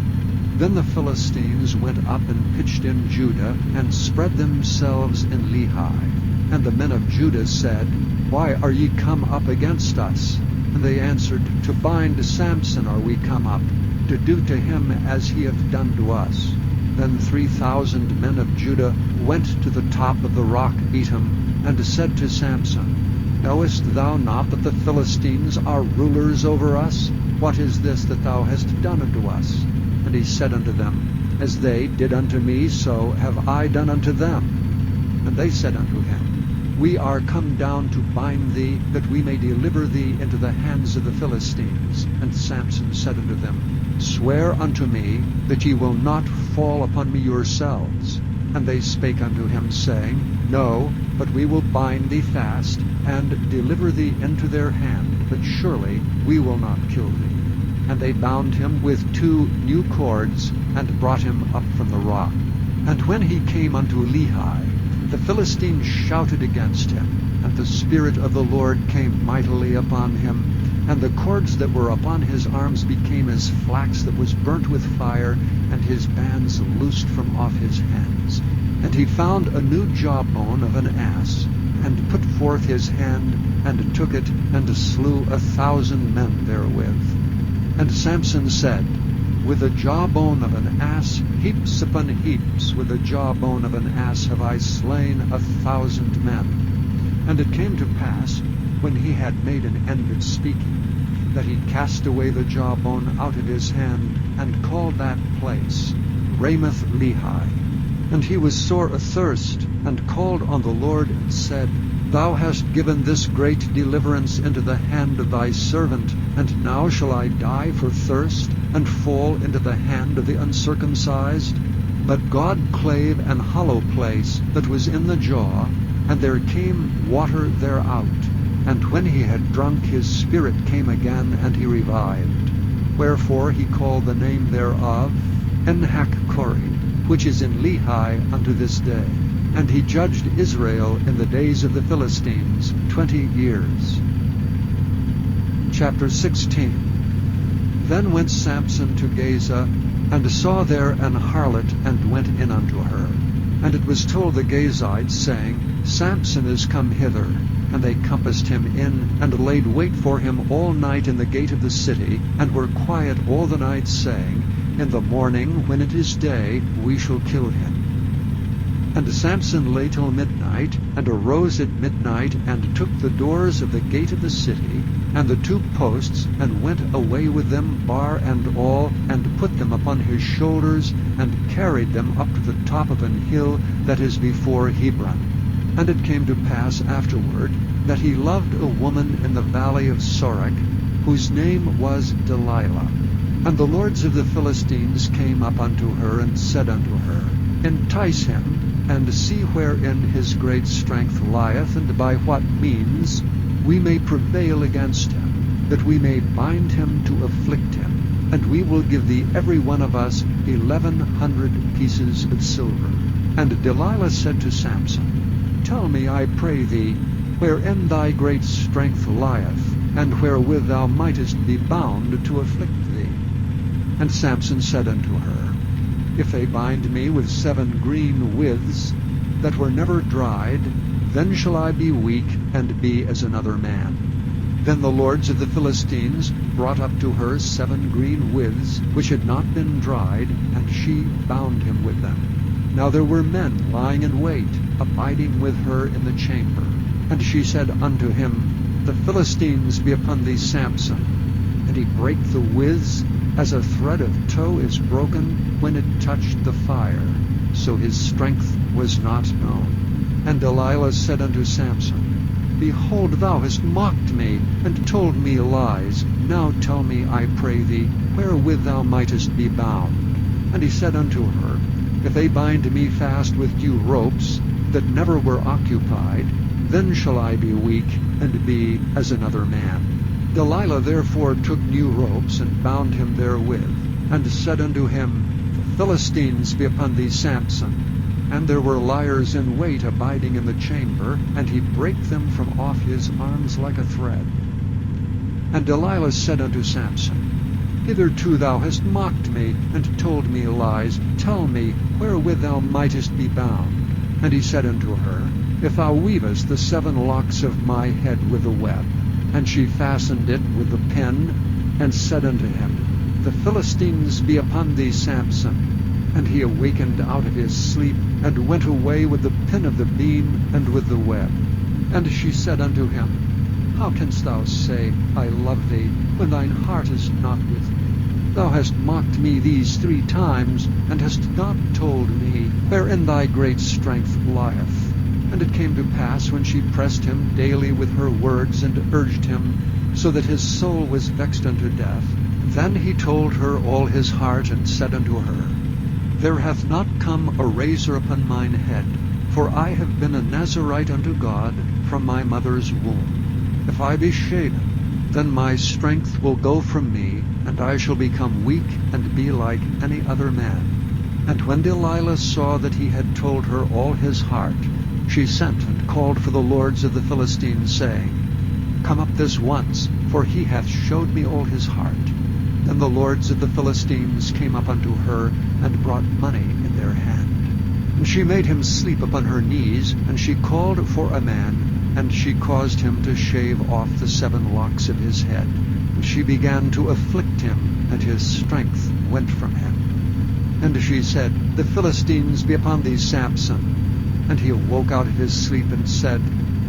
Then the Philistines went up and pitched in Judah, and spread themselves in Lehi. And the men of Judah said, Why are ye come up against us? And they answered, To bind Samson are we come up, to do to him as he hath done to us. Then 3,000 men of Judah went to the top of the rock Etam, and said to Samson, Knowest thou not that the Philistines are rulers over us? What is this that thou hast done unto us? And he said unto them, As they did unto me, so have I done unto them. And they said unto him, We are come down to bind thee, that we may deliver thee into the hands of the Philistines. And Samson said unto them, Swear unto me that ye will not fall upon me yourselves. And they spake unto him, saying, No, but we will bind thee fast, and deliver thee into their hand, but surely we will not kill thee. And they bound him with 2 new cords, and brought him up from the rock. And when he came unto Lehi, the Philistines shouted against him, and the Spirit of the Lord came mightily upon him, and the cords that were upon his arms became as flax that was burnt with fire, and his bands loosed from off his hands. And he found a new jawbone of an ass, and put forth his hand, and took it, and slew 1,000 men therewith. And Samson said, With the jawbone of an ass, heaps upon heaps, with the jawbone of an ass have I slain 1,000 men. And it came to pass, when he had made an end of speaking, that he cast away the jawbone out of his hand, and called that place Ramoth Lehi. And he was sore athirst, and called on the Lord, and said, Thou hast given this great deliverance into the hand of thy servant, and now shall I die for thirst, and fall into the hand of the uncircumcised? But God clave an hollow place that was in the jaw, and there came water thereout. And when he had drunk, his spirit came again, and he revived. Wherefore he called the name thereof Enhakkore, which is in Lehi unto this day. And he judged Israel in the days of the Philistines 20 years. Chapter 16. Then went Samson to Gaza, and saw there an harlot, and went in unto her. And it was told the Gazites, saying, Samson is come hither. And they compassed him in, and laid wait for him all night in the gate of the city, and were quiet all the night, saying, In the morning, when it is day, we shall kill him. And Samson lay till midnight, and arose at midnight, and took the doors of the gate of the city, and the 2 posts, and went away with them, bar and all, and put them upon his shoulders, and carried them up to the top of an hill that is before Hebron. And it came to pass afterward, that he loved a woman in the valley of Sorek, whose name was Delilah. And the lords of the Philistines came up unto her, and said unto her, Entice him, and see wherein his great strength lieth, and by what means we may prevail against him, that we may bind him to afflict him. And we will give thee every one of us 1,100 pieces of silver. And Delilah said to Samson, Tell me, I pray thee, wherein thy great strength lieth, and wherewith thou mightest be bound to afflict thee. And Samson said unto her, If they bind me with 7 green withs that were never dried, then shall I be weak, and be as another man. Then the lords of the Philistines brought up to her 7 green withs, which had not been dried, and she bound him with them. Now there were men lying in wait, abiding with her in the chamber. And she said unto him, The Philistines be upon thee, Samson. And he brake the withs, as a thread of tow is broken when it touched the fire. So his strength was not known. And Delilah said unto Samson, Behold, thou hast mocked me, and told me lies. Now tell me, I pray thee, wherewith thou mightest be bound. And he said unto her, If they bind me fast with new ropes, that never were occupied, then shall I be weak, and be as another man. Delilah therefore took new ropes, and bound him therewith, and said unto him, The Philistines be upon thee, Samson. And there were liers in wait abiding in the chamber, and he brake them from off his arms like a thread. And Delilah said unto Samson, Hitherto thou hast mocked me, and told me lies. Tell me, wherewith thou mightest be bound. And he said unto her, If thou weavest the 7 locks of my head with the web. And she fastened it with the pin, and said unto him, The Philistines be upon thee, Samson. And he awakened out of his sleep, and went away with the pin of the beam, and with the web. And she said unto him, How canst thou say, I love thee, when thine heart is not with me? Thou hast mocked me these 3 times, and hast not told me, wherein thy great strength lieth. And it came to pass, when she pressed him daily with her words, and urged him, so that his soul was vexed unto death, then he told her all his heart, and said unto her, There hath not come a razor upon mine head, for I have been a Nazarite unto God from my mother's womb. If I be shaven, then my strength will go from me, and I shall become weak, and be like any other man. And when Delilah saw that he had told her all his heart, she sent and called for the lords of the Philistines, saying, Come up this once, for he hath showed me all his heart. Then the lords of the Philistines came up unto her, and brought money in their hand. And she made him sleep upon her knees, and she called for a man, and she caused him to shave off the 7 locks of his head. And she began to afflict him, and his strength went from him. And she said, The Philistines be upon thee, Samson. And he awoke out of his sleep, and said,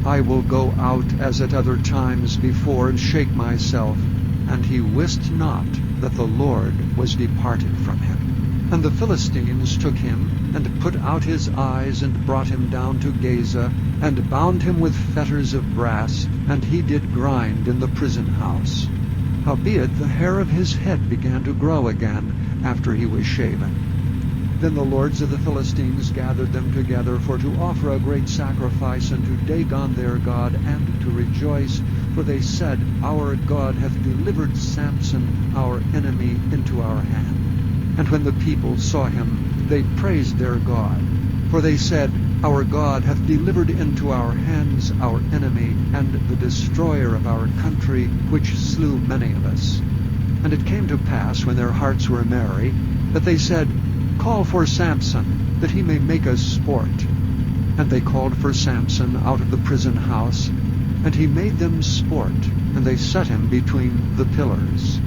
I will go out as at other times before, and shake myself. And he wist not that the Lord was departed from him. And the Philistines took him, and put out his eyes, and brought him down to Gaza, and bound him with fetters of brass, and he did grind in the prison house. Howbeit the hair of his head began to grow again, after he was shaven. Then the lords of the Philistines gathered them together for to offer a great sacrifice unto Dagon their god, and to rejoice. For they said, Our God hath delivered Samson our enemy into our hand. And when the people saw him, they praised their God. For they said, Our God hath delivered into our hands our enemy, and the destroyer of our country, which slew many of us. And it came to pass, when their hearts were merry, that they said, Call for Samson, that he may make us sport. And they called for Samson out of the prison house, and he made them sport, and they set him between the pillars.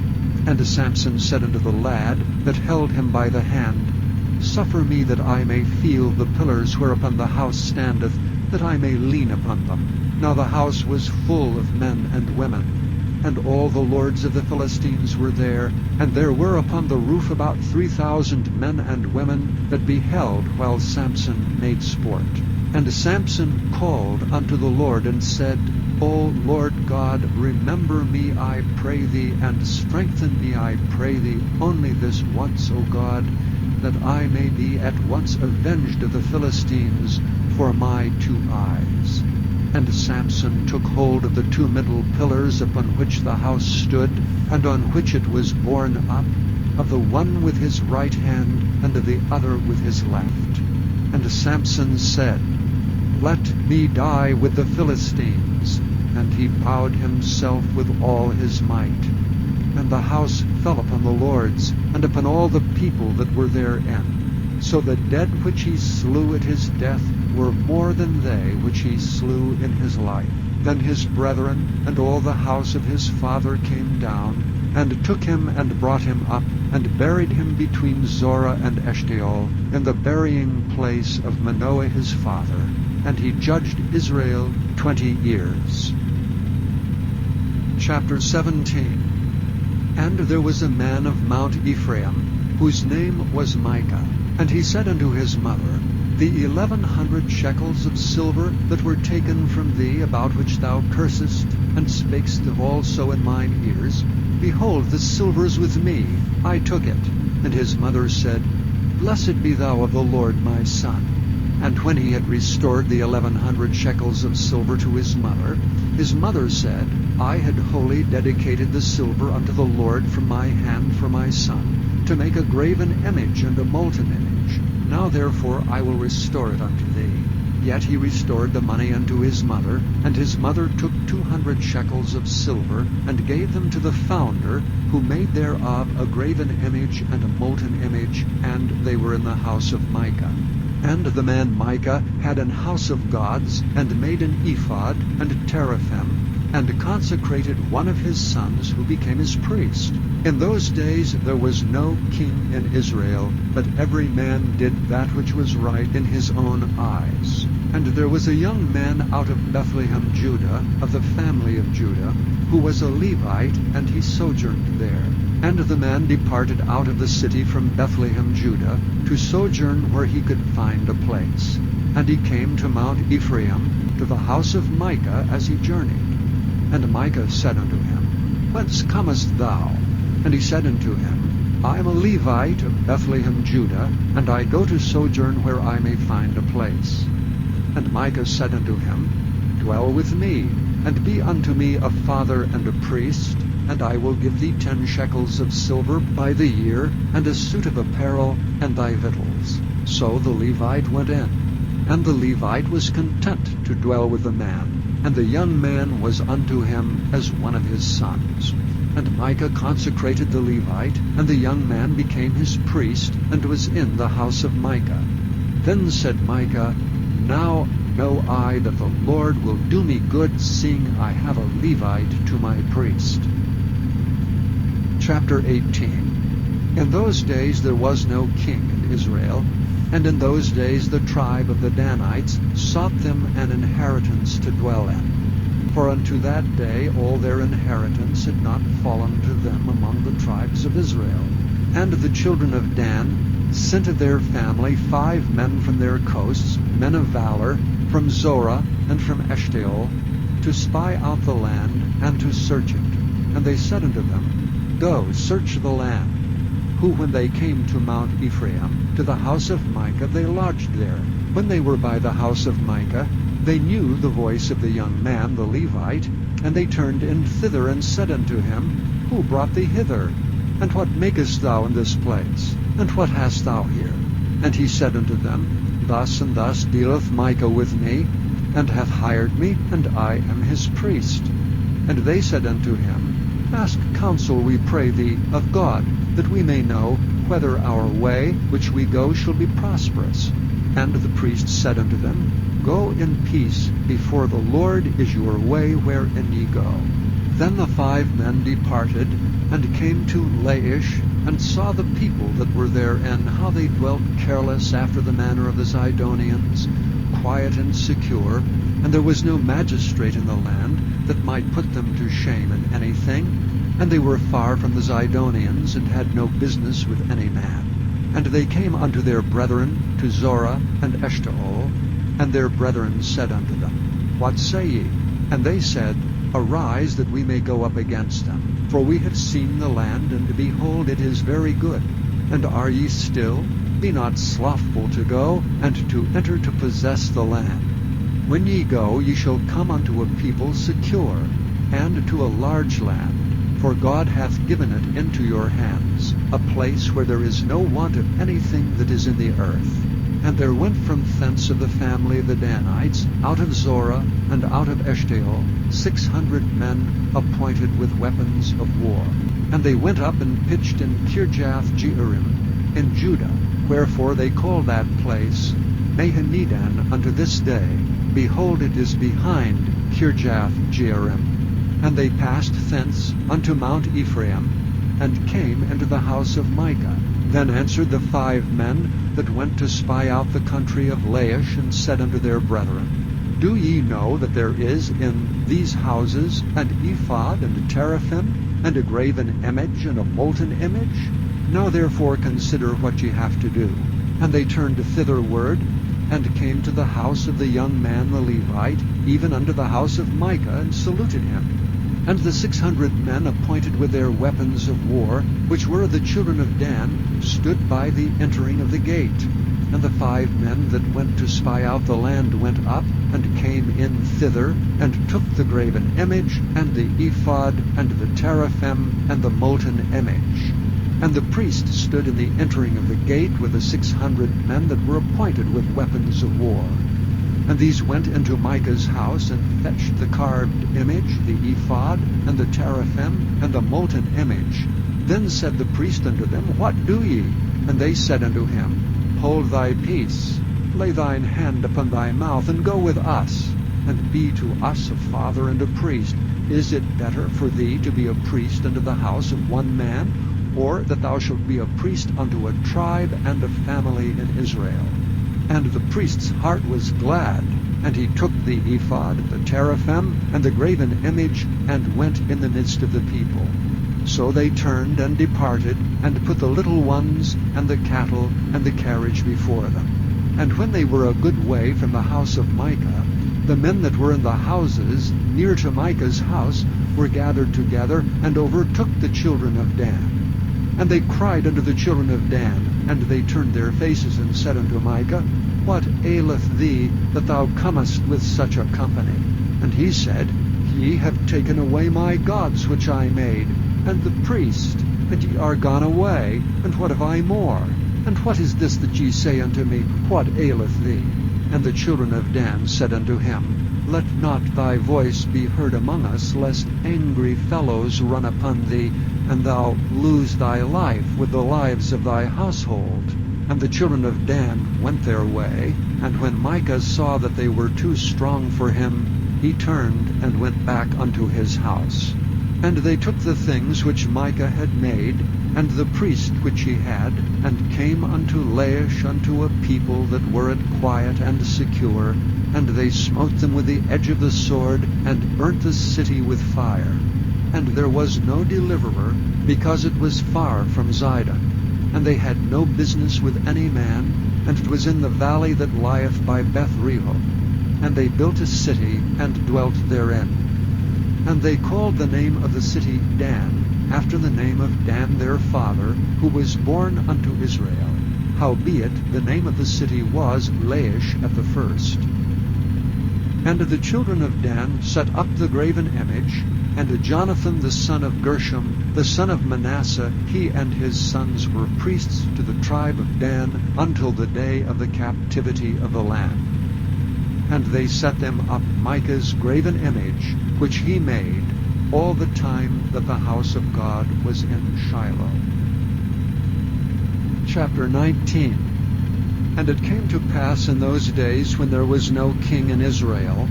And Samson said unto the lad that held him by the hand, Suffer me that I may feel the pillars whereupon the house standeth, that I may lean upon them. Now the house was full of men and women. And all the lords of the Philistines were there, and there were upon the roof about 3,000 men and women that beheld while Samson made sport. And Samson called unto the Lord, and said, O Lord God, remember me, I pray thee, and strengthen me, I pray thee, only this once, O God, that I may be at once avenged of the Philistines for my 2 eyes. And Samson took hold of the 2 middle pillars upon which the house stood, and on which it was borne up, of the one with his right hand, and of the other with his left. And Samson said, Let me die with the Philistines. And he bowed himself with all his might. And the house fell upon the lords, and upon all the people that were therein. So the dead which he slew at his death were more than they which he slew in his life. Then his brethren and all the house of his father came down, and took him and brought him up, and buried him between Zorah and Eshtaol, in the burying place of Manoah his father. And he judged Israel 20 years. Chapter 17. And there was a man of Mount Ephraim, whose name was Micah. And he said unto his mother, The 1,100 shekels of silver that were taken from thee, about which thou cursest, and spakest of also in mine ears, behold, the silver is with me, I took it. And his mother said, Blessed be thou of the Lord, my son. And when he had restored the 1,100 shekels of silver to his mother said, I had wholly dedicated the silver unto the Lord from my hand for my son, to make a graven image and a molten image. Now therefore I will restore it unto thee. Yet he restored the money unto his mother, and his mother took 200 shekels of silver, and gave them to the founder, who made thereof a graven image and a molten image, and they were in the house of Micah. And the man Micah had an house of gods, and made an ephod, and teraphim, and consecrated one of his sons, who became his priest. In those days there was no king in Israel, but every man did that which was right in his own eyes. And there was a young man out of Bethlehem, Judah, of the family of Judah, who was a Levite, and he sojourned there. And the man departed out of the city from Bethlehem, Judah, to sojourn where he could find a place. And he came to Mount Ephraim, to the house of Micah, as he journeyed. And Micah said unto him, Whence comest thou? And he said unto him, I am a Levite of Bethlehem, Judah, and I go to sojourn where I may find a place. And Micah said unto him, Dwell with me, and be unto me a father and a priest, and I will give thee 10 shekels of silver by the year, and a suit of apparel, and thy victuals. So the Levite went in. And the Levite was content to dwell with the man, and the young man was unto him as one of his sons. And Micah consecrated the Levite, and the young man became his priest, and was in the house of Micah. Then said Micah, Now know I that the Lord will do me good, seeing I have a Levite to my priest. Chapter 18. In those days there was no king in Israel. And in those days the tribe of the Danites sought them an inheritance to dwell in. For unto that day all their inheritance had not fallen to them among the tribes of Israel. And the children of Dan sent of their family 5 men from their coasts, men of valor, from Zorah and from Eshtaol, to spy out the land and to search it. And they said unto them, Go, search the land. Who, when they came to Mount Ephraim, to the house of Micah, they lodged there. When they were by the house of Micah, they knew the voice of the young man, the Levite, and they turned in thither, and said unto him, Who brought thee hither? And what makest thou in this place? And what hast thou here? And he said unto them, Thus and thus dealeth Micah with me, and hath hired me, and I am his priest. And they said unto him, Ask counsel, we pray thee, of God, that we may know whether our way which we go shall be prosperous. And the priest said unto them, Go in peace, before the Lord is your way wherein ye go. Then the 5 men departed, and came to Laish, and saw the people that were therein, how they dwelt careless after the manner of the Zidonians, quiet and secure, and there was no magistrate in the land that might put them to shame in anything, and they were far from the Zidonians, and had no business with any man. And they came unto their brethren to Zorah and Eshtaol, and their brethren said unto them, What say ye? And they said, Arise, that we may go up against them. For we have seen the land, and behold, it is very good. And are ye still? Be not slothful to go, and to enter to possess the land. When ye go, ye shall come unto a people secure, and to a large land, for God hath given it into your hands, a place where there is no want of anything that is in the earth. And there went from thence of the family of the Danites, out of Zorah and out of Eshtaol, 600 men appointed with weapons of war. And they went up and pitched in Kirjath-jearim in Judah, wherefore they call that place Mahaneh-dan unto this day. Behold, it is behind Kirjath-jearim. And they passed thence unto Mount Ephraim, and came into the house of Micah. Then answered the 5 men that went to spy out the country of Laish, and said unto their brethren, Do ye know that there is in these houses an ephod, and a teraphim, and a graven image, and a molten image? Now therefore consider what ye have to do. And they turned thitherward, and came to the house of the young man the Levite, even unto the house of Micah, and saluted him. And the 600 men appointed with their weapons of war, which were of the children of Dan, stood by the entering of the gate. And the 5 men that went to spy out the land went up, and came in thither, and took the graven image, and the ephod, and the teraphim, and the molten image. And the priest stood in the entering of the gate with the 600 men that were appointed with weapons of war. And these went into Micah's house, and fetched the carved image, the ephod, and the teraphim, and the molten image. Then said the priest unto them, What do ye? And they said unto him, Hold thy peace, lay thine hand upon thy mouth, and go with us, and be to us a father and a priest. Is it better for thee to be a priest unto the house of one man, or that thou shalt be a priest unto a tribe and a family in Israel? And the priest's heart was glad, and he took the ephod, the teraphim, and the graven image, and went in the midst of the people. So they turned and departed, and put the little ones, and the cattle, and the carriage before them. And when they were a good way from the house of Micah, the men that were in the houses near to Micah's house were gathered together, and overtook the children of Dan. And they cried unto the children of Dan, and they turned their faces, and said unto Micah, What aileth thee, that thou comest with such a company? And he said, Ye have taken away my gods which I made, and the priest, and ye are gone away, and what have I more? And what is this that ye say unto me, What aileth thee? And the children of Dan said unto him, Let not thy voice be heard among us, lest angry fellows run upon thee, and thou lose thy life with the lives of thy household. And the children of Dan went their way, and when Micah saw that they were too strong for him, he turned and went back unto his house. And they took the things which Micah had made, and the priest which he had, and came unto Laish unto a people that were at quiet and secure, and they smote them with the edge of the sword, and burnt the city with fire. And there was no deliverer, because it was far from Zidon. And they had no business with any man, and it was in the valley that lieth by Beth-rehob. And they built a city, and dwelt therein. And they called the name of the city Dan, after the name of Dan their father, who was born unto Israel. Howbeit the name of the city was Laish at the first. And the children of Dan set up the graven image, and Jonathan the son of Gershom, the son of Manasseh, he and his sons were priests to the tribe of Dan until the day of the captivity of the land. And they set them up Micah's graven image, which he made, all the time that the house of God was in Shiloh. Chapter 19. And it came to pass in those days, when there was no king in Israel,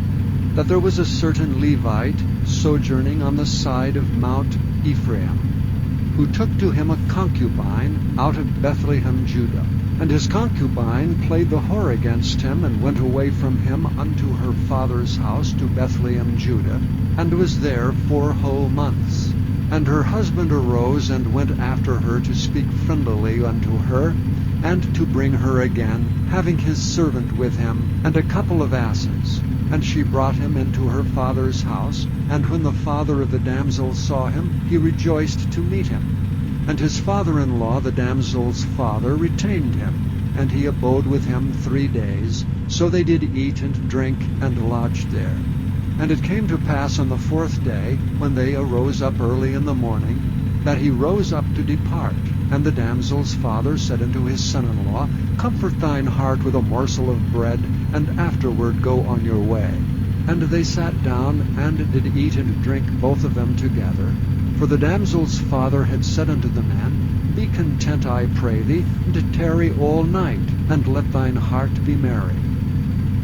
that there was a certain Levite sojourning on the side of Mount Ephraim, who took to him a concubine out of Bethlehem, Judah. And his concubine played the whore against him, and went away from him unto her father's house to Bethlehem, Judah, and was there 4 whole months. And her husband arose, and went after her to speak friendlily unto her, and to bring her again, having his servant with him, and a couple of asses. And she brought him into her father's house, and when the father of the damsel saw him, he rejoiced to meet him. And his father-in-law, the damsel's father, retained him, and he abode with him 3 days. So they did eat and drink, and lodged there. And it came to pass on the 4th day, when they arose up early in the morning, that he rose up to depart. And the damsel's father said unto his son-in-law, Comfort thine heart with a morsel of bread, and afterward go on your way. And they sat down, and did eat and drink both of them together. For the damsel's father had said unto the man, Be content, I pray thee, and tarry all night, and let thine heart be merry.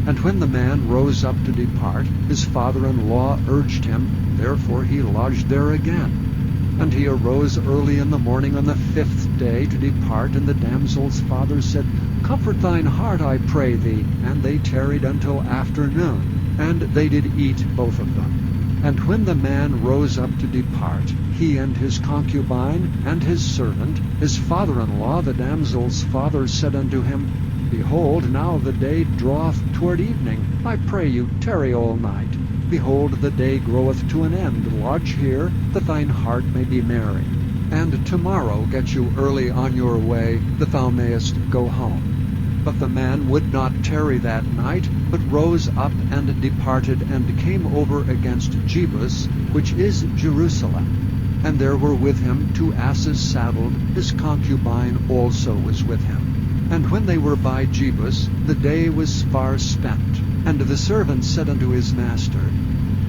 And when the man rose up to depart, his father-in-law urged him, therefore he lodged there again. And he arose early in the morning on the 5th day to depart, and the damsel's father said, Comfort thine heart, I pray thee. And they tarried until afternoon, and they did eat both of them. And when the man rose up to depart, he and his concubine and his servant, his father-in-law, the damsel's father, said unto him, Behold, now the day draweth toward evening. I pray you, tarry all night. Behold, the day groweth to an end. Lodge here, that thine heart may be merry. And tomorrow get you early on your way, that thou mayest go home. But the man would not tarry that night, but rose up and departed, and came over against Jebus, which is Jerusalem. And there were with him 2 asses saddled, his concubine also was with him. And when they were by Jebus, the day was far spent. And the servant said unto his master,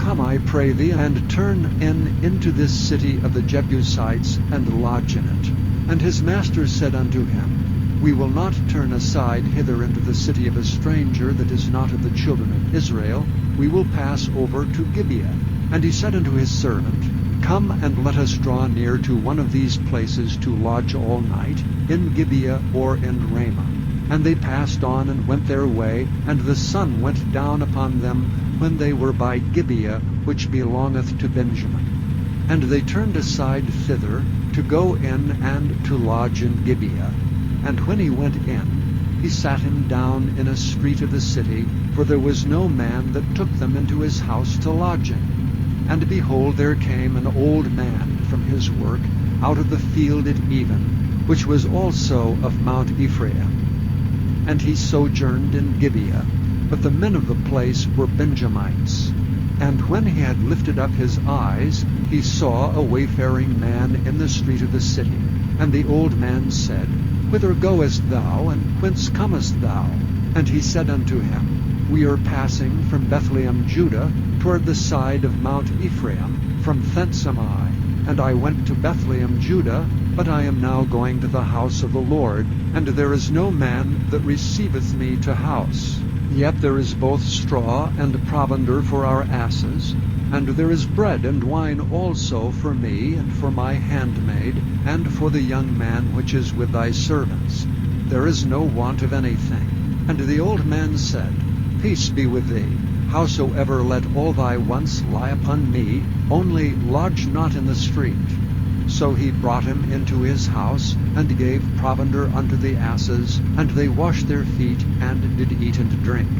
Come, I pray thee, and turn into this city of the Jebusites, and lodge in it. And his master said unto him, We will not turn aside hither into the city of a stranger that is not of the children of Israel. We will pass over to Gibeah. And he said unto his servant, Come, and let us draw near to one of these places to lodge all night, in Gibeah or in Ramah. And they passed on and went their way, and the sun went down upon them when they were by Gibeah, which belongeth to Benjamin. And they turned aside thither, to go in and to lodge in Gibeah. And when he went in, he sat him down in a street of the city, for there was no man that took them into his house to lodging. And behold, there came an old man from his work out of the field at even, which was also of Mount Ephraim. And he sojourned in Gibeah, but the men of the place were Benjamites. And when he had lifted up his eyes, he saw a wayfaring man in the street of the city. And the old man said, Whither goest thou, and whence comest thou? And he said unto him, We are passing from Bethlehem, Judah, toward the side of Mount Ephraim. From thence am I. And I went to Bethlehem, Judah, but I am now going to the house of the Lord, and there is no man that receiveth me to house. Yet there is both straw and provender for our asses, And there is bread and wine also for me, and for my handmaid, and for the young man which is with thy servants. There is no want of anything. And the old man said, Peace be with thee. Howsoever let all thy wants lie upon me, only lodge not in the street. So he brought him into his house, and gave provender unto the asses, and they washed their feet, and did eat and drink.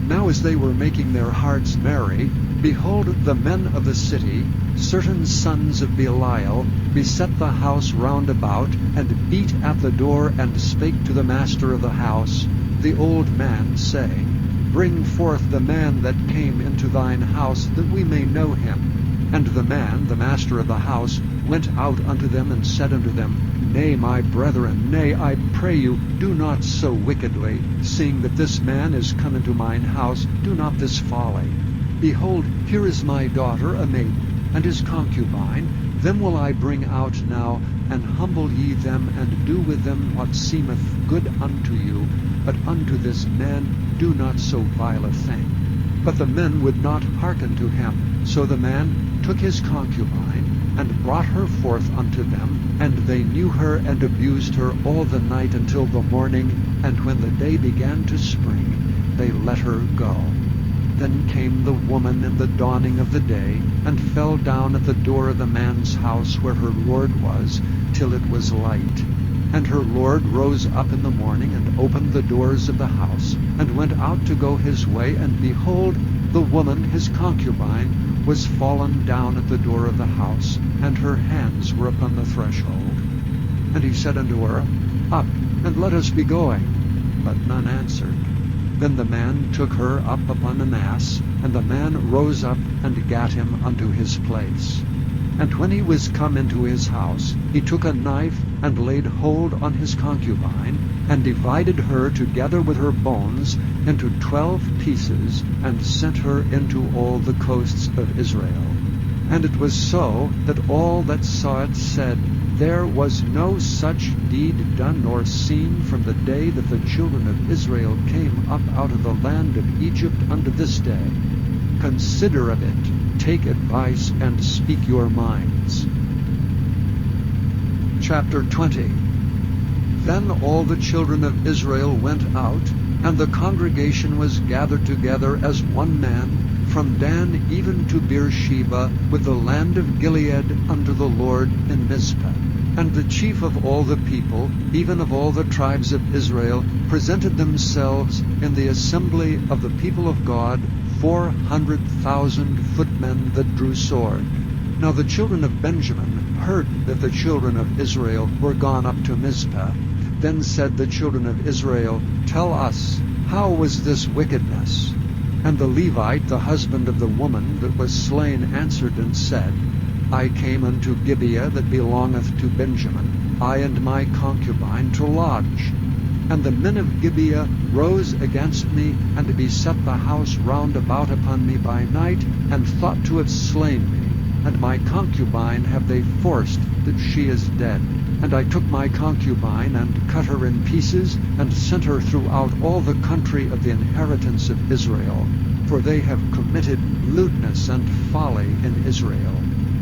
Now as they were making their hearts merry, behold, the men of the city, certain sons of Belial, beset the house round about, and beat at the door, and spake to the master of the house, the old man, saying, Bring forth the man that came into thine house, that we may know him. And the man, the master of the house, went out unto them, and said unto them, Nay, my brethren, nay, I pray you, do not so wickedly. Seeing that this man is come into mine house, do not this folly. Behold, here is my daughter, a maiden, and his concubine. Them will I bring out now, and humble ye them, and do with them what seemeth good unto you. But unto this man do not so vile a thing. But the men would not hearken to him. So the man took his concubine, and brought her forth unto them, and they knew her and abused her all the night until the morning, and when the day began to spring, they let her go. Then came the woman in the dawning of the day, and fell down at the door of the man's house where her lord was, till it was light. And her lord rose up in the morning, and opened the doors of the house, and went out to go his way, and behold, the woman, his concubine, was fallen down at the door of the house, and her hands were upon the threshold. And he said unto her, Up, and let us be going. But none answered. Then the man took her up upon an ass, and the man rose up and gat him unto his place. And when he was come into his house, he took a knife, and laid hold on his concubine, and divided her together with her bones into 12 pieces, and sent her into all the coasts of Israel. And it was so, that all that saw it said, There was no such deed done nor seen from the day that the children of Israel came up out of the land of Egypt unto this day. Consider of it, take advice, and speak your minds. Chapter 20. Then all the children of Israel went out, and the congregation was gathered together as one man, from Dan even to Beersheba, with the land of Gilead, unto the Lord in Mizpah. And the chief of all the people, even of all the tribes of Israel, presented themselves in the assembly of the people of God, 400,000 footmen that drew sword. Now the children of Benjamin heard that the children of Israel were gone up to Mizpah. Then said the children of Israel, Tell us, how was this wickedness? And the Levite, the husband of the woman that was slain, answered and said, I came unto Gibeah that belongeth to Benjamin, I and my concubine, to lodge. And the men of Gibeah rose against me, and beset the house round about upon me by night, and thought to have slain me. And my concubine have they forced, that she is dead. And I took my concubine, and cut her in pieces, and sent her throughout all the country of the inheritance of Israel. For they have committed lewdness and folly in Israel.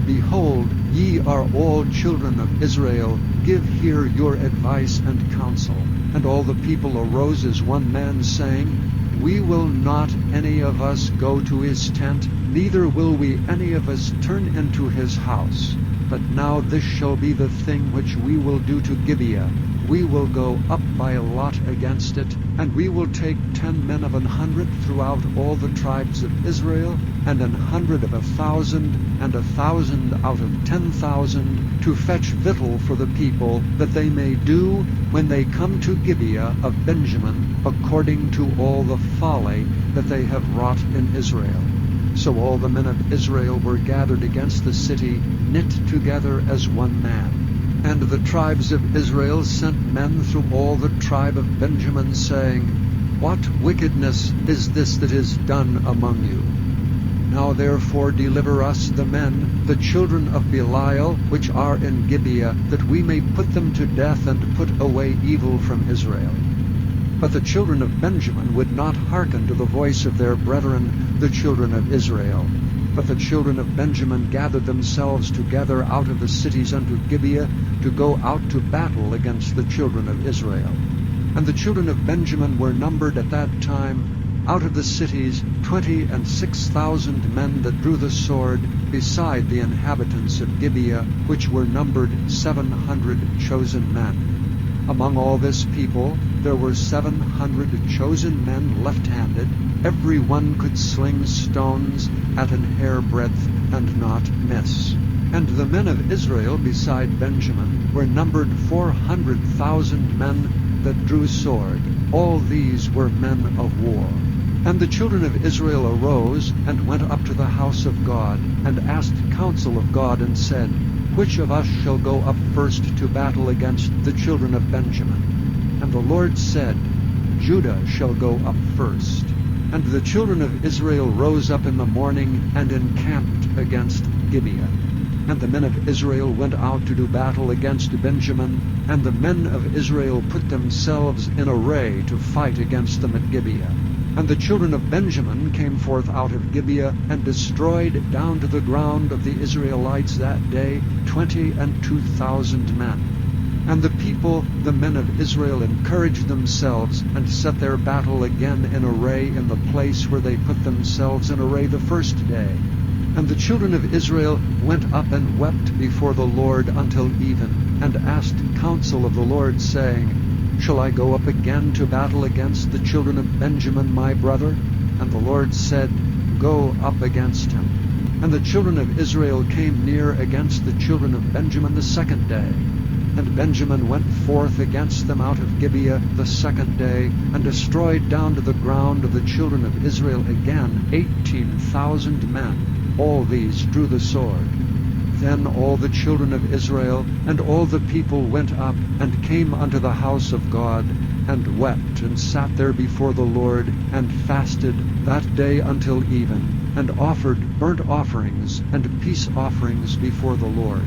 Behold, ye are all children of Israel, give here your advice and counsel. And all the people arose as one man, saying, We will not any of us go to his tent, neither will we any of us turn into his house. But now this shall be the thing which we will do to Gibeah. We will go up by lot against it, and we will take 10 men of 100 throughout all the tribes of Israel, and 100 of 1,000, and 1,000 out of 10,000, to fetch victual for the people, that they may do, when they come to Gibeah of Benjamin, according to all the folly that they have wrought in Israel. So all the men of Israel were gathered against the city, knit together as one man. And the tribes of Israel sent men through all the tribe of Benjamin, saying, What wickedness is this that is done among you? Now therefore deliver us the men, the children of Belial, which are in Gibeah, that we may put them to death, and put away evil from Israel. But the children of Benjamin would not hearken to the voice of their brethren, the children of Israel. But the children of Benjamin gathered themselves together out of the cities unto Gibeah to go out to battle against the children of Israel. And the children of Benjamin were numbered at that time out of the cities 26,000 men that drew the sword, beside the inhabitants of Gibeah, which were numbered 700 chosen men. Among all this people there were 700 chosen men left-handed. Every one could sling stones at an hairbreadth and not miss. And the men of Israel beside Benjamin were numbered 400,000 men that drew sword. All these were men of war. And the children of Israel arose and went up to the house of God, and asked counsel of God, and said, Which of us shall go up first to battle against the children of Benjamin? And the Lord said, Judah shall go up first. And the children of Israel rose up in the morning, and encamped against Gibeah. And the men of Israel went out to do battle against Benjamin, and the men of Israel put themselves in array to fight against them at Gibeah. And the children of Benjamin came forth out of Gibeah, and destroyed down to the ground of the Israelites that day 22,000 men. And the people, the men of Israel, encouraged themselves, and set their battle again in array in the place where they put themselves in array the first day. And the children of Israel went up and wept before the Lord until even, and asked counsel of the Lord, saying, Shall I go up again to battle against the children of Benjamin my brother? And the Lord said, Go up against him. And the children of Israel came near against the children of Benjamin the second day. And Benjamin went forth against them out of Gibeah the second day, and destroyed down to the ground of the children of Israel again 18,000 men. All these drew the sword. Then all the children of Israel and all the people went up, and came unto the house of God, and wept, and sat there before the Lord, and fasted that day until even, and offered burnt offerings and peace offerings before the Lord.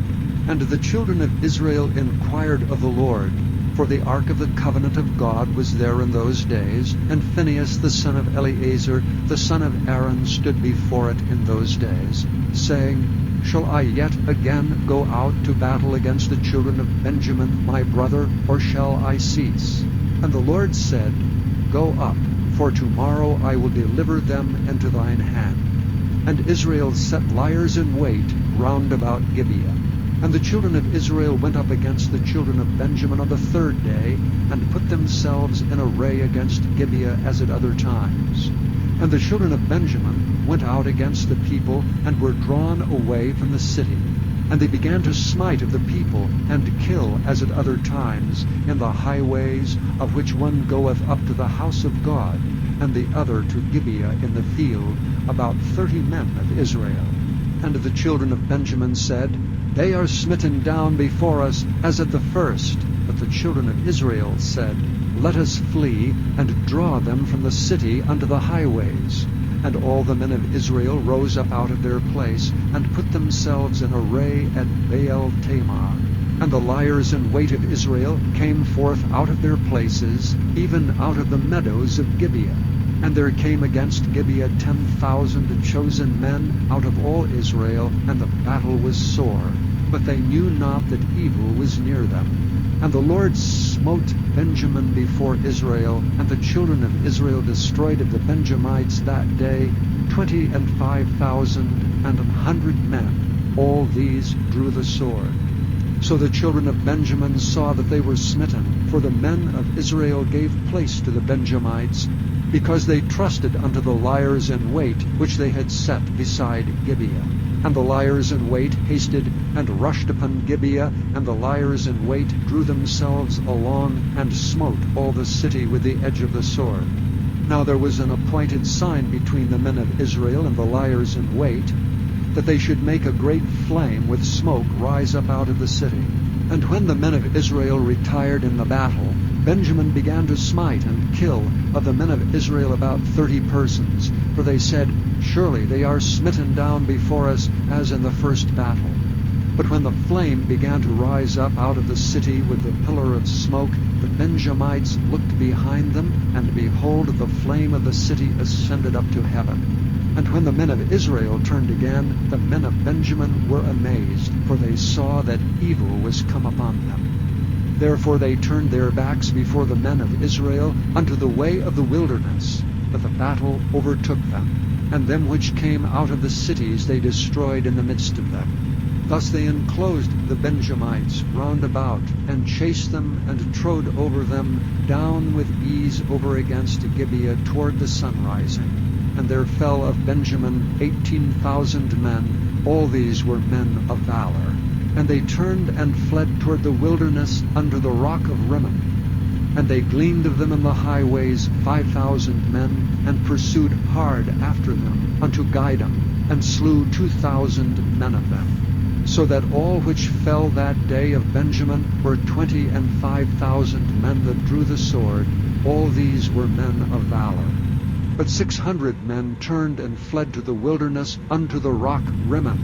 And the children of Israel inquired of the Lord, for the ark of the covenant of God was there in those days, and Phinehas the son of Eleazar, the son of Aaron, stood before it in those days, saying, Shall I yet again go out to battle against the children of Benjamin my brother, or shall I cease? And the Lord said, Go up, for tomorrow I will deliver them into thine hand. And Israel set liers in wait round about Gibeah. And the children of Israel went up against the children of Benjamin on the third day, and put themselves in array against Gibeah as at other times. And the children of Benjamin went out against the people, and were drawn away from the city. And they began to smite of the people, and kill as at other times, in the highways, of which one goeth up to the house of God, and the other to Gibeah in the field, about 30 men of Israel. And the children of Benjamin said, They are smitten down before us as at the first. But the children of Israel said, Let us flee, and draw them from the city unto the highways. And all the men of Israel rose up out of their place, and put themselves in array at Baal Tamar. And the liers in wait of Israel came forth out of their places, even out of the meadows of Gibeah. And there came against Gibeah 10,000 chosen men out of all Israel, and the battle was sore. But they knew not that evil was near them. And the Lord smote Benjamin before Israel, and the children of Israel destroyed of the Benjamites that day 25,100 men. All these drew the sword. So the children of Benjamin saw that they were smitten, for the men of Israel gave place to the Benjamites, because they trusted unto the liers in wait, which they had set beside Gibeah. And the liers in wait hasted and rushed upon Gibeah, and the liers in wait drew themselves along, and smote all the city with the edge of the sword. Now there was an appointed sign between the men of Israel and the liers in wait, that they should make a great flame with smoke rise up out of the city. And when the men of Israel retired in the battle, Benjamin began to smite and kill of the men of Israel about 30 persons. For they said, Surely they are smitten down before us as in the first battle. But when the flame began to rise up out of the city with the pillar of smoke, the Benjamites looked behind them, and behold, the flame of the city ascended up to heaven. And when the men of Israel turned again, the men of Benjamin were amazed, for they saw that evil was come upon them. Therefore they turned their backs before the men of Israel unto the way of the wilderness. But the battle overtook them, and them which came out of the cities they destroyed in the midst of them. Thus they enclosed the Benjamites round about, and chased them, and trode over them down with ease over against Gibeah toward the sunrising. And there fell of Benjamin 18,000 men. All these were men of valor. And they turned and fled toward the wilderness unto the rock of Rimmon. And they gleaned of them in the highways 5,000 men, and pursued hard after them unto Gidom, and slew 2,000 men of them. So that all which fell that day of Benjamin were 25,000 men that drew the sword. All these were men of valor. But 600 men turned and fled to the wilderness unto the rock Rimmon,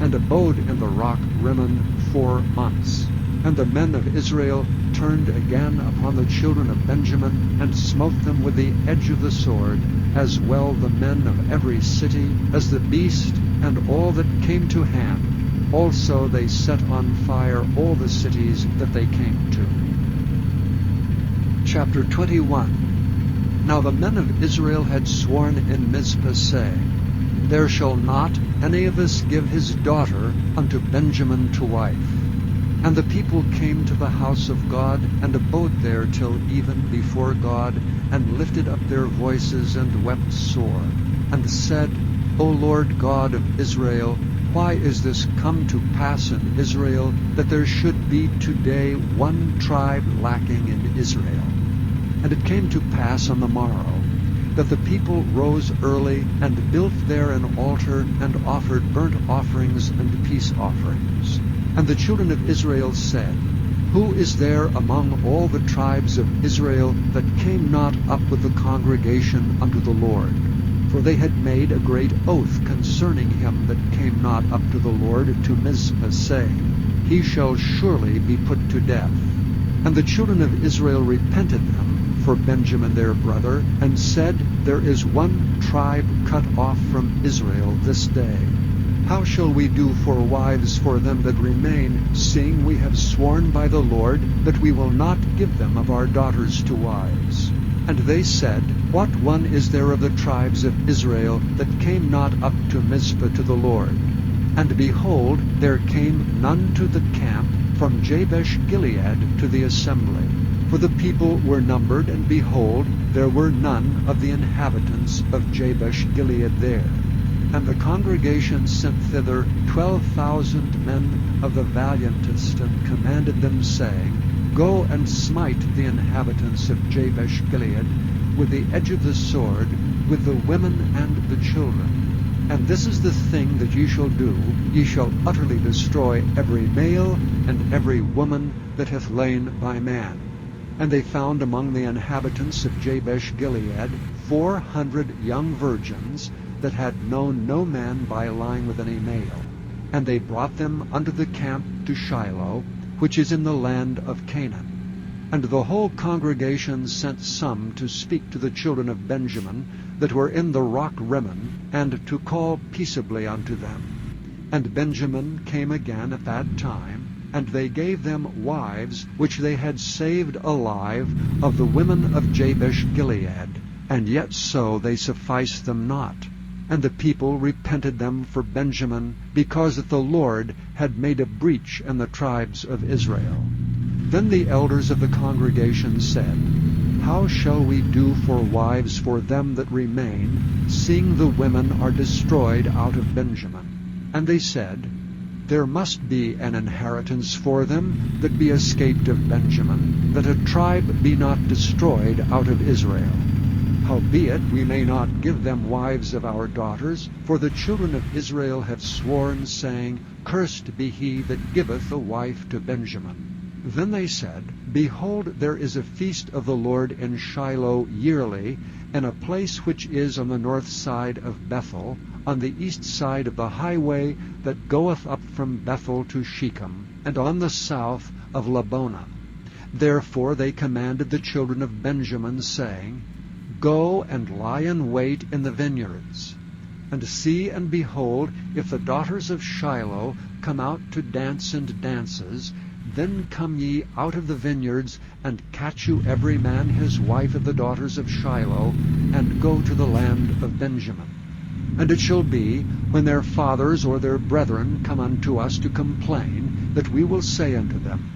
and abode in the rock Rimmon 4 months. And the men of Israel turned again upon the children of Benjamin, and smote them with the edge of the sword, as well the men of every city as the beast, and all that came to hand. Also they set on fire all the cities that they came to. Chapter 21. Now the men of Israel had sworn in Mizpah, saying, There shall not any of us give his daughter unto Benjamin to wife. And the people came to the house of God, and abode there till even before God, and lifted up their voices, and wept sore, and said, O Lord God of Israel, why is this come to pass in Israel, that there should be today one tribe lacking in Israel? And it came to pass on the morrow, that the people rose early, and built there an altar, and offered burnt offerings and peace offerings. And the children of Israel said, Who is there among all the tribes of Israel that came not up with the congregation unto the Lord? For they had made a great oath concerning him that came not up to the Lord to Mizpah, saying, He shall surely be put to death. And the children of Israel repented them for Benjamin their brother, and said, There is one tribe cut off from Israel this day. How shall we do for wives for them that remain, seeing we have sworn by the Lord that we will not give them of our daughters to wives? And they said, What one is there of the tribes of Israel that came not up to Mizpah to the Lord? And behold, there came none to the camp from Jabesh Gilead to the assembly. For the people were numbered, and behold, there were none of the inhabitants of Jabesh Gilead there. And the congregation sent thither 12,000 men of the valiantest, and commanded them, saying, Go and smite the inhabitants of Jabesh Gilead with the edge of the sword, with the women and the children. And this is the thing that ye shall do. Ye shall utterly destroy every male and every woman that hath lain by man. And they found among the inhabitants of Jabesh Gilead 400 young virgins, that had known no man by lying with any male. And they brought them unto the camp to Shiloh, which is in the land of Canaan. And the whole congregation sent some to speak to the children of Benjamin, that were in the rock Rimmon, and to call peaceably unto them. And Benjamin came again at that time, and they gave them wives, which they had saved alive of the women of Jabesh Gilead, and yet so they sufficed them not. And the people repented them for Benjamin, because that the Lord had made a breach in the tribes of Israel. Then the elders of the congregation said, How shall we do for wives for them that remain, seeing the women are destroyed out of Benjamin? And they said, There must be an inheritance for them that be escaped of Benjamin, that a tribe be not destroyed out of Israel. Howbeit we may not give them wives of our daughters, for the children of Israel have sworn, saying, Cursed be he that giveth a wife to Benjamin. Then they said, Behold, there is a feast of the Lord in Shiloh yearly, in a place which is on the north side of Bethel, on the east side of the highway that goeth up from Bethel to Shechem, and on the south of Labonah. Therefore they commanded the children of Benjamin, saying, Go and lie in wait in the vineyards. And see and behold, if the daughters of Shiloh come out to dance in dances, then come ye out of the vineyards, and catch you every man his wife of the daughters of Shiloh, and go to the land of Benjamin. And it shall be, when their fathers or their brethren come unto us to complain, that we will say unto them,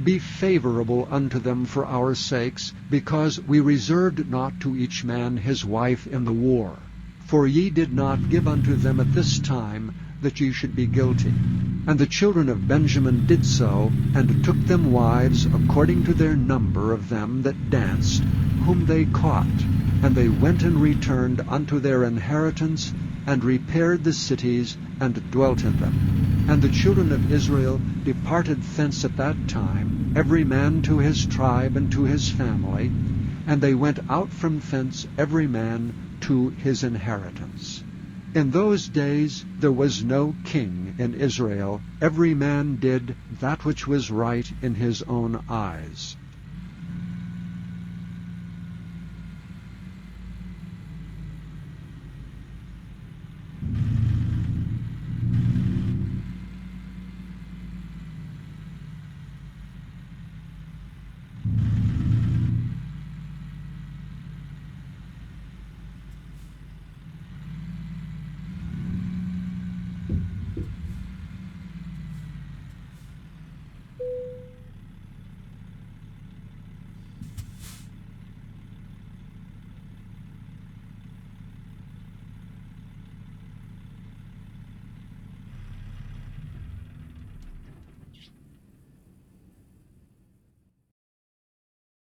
Be favorable unto them for our sakes, because we reserved not to each man his wife in the war. For ye did not give unto them at this time, that ye should be guilty. And the children of Benjamin did so, and took them wives according to their number of them that danced, whom they caught. And they went and returned unto their inheritance, and repaired the cities, and dwelt in them. And the children of Israel departed thence at that time, every man to his tribe and to his family, and they went out from thence every man to his inheritance. In those days there was no king in Israel. Every man did that which was right in his own eyes.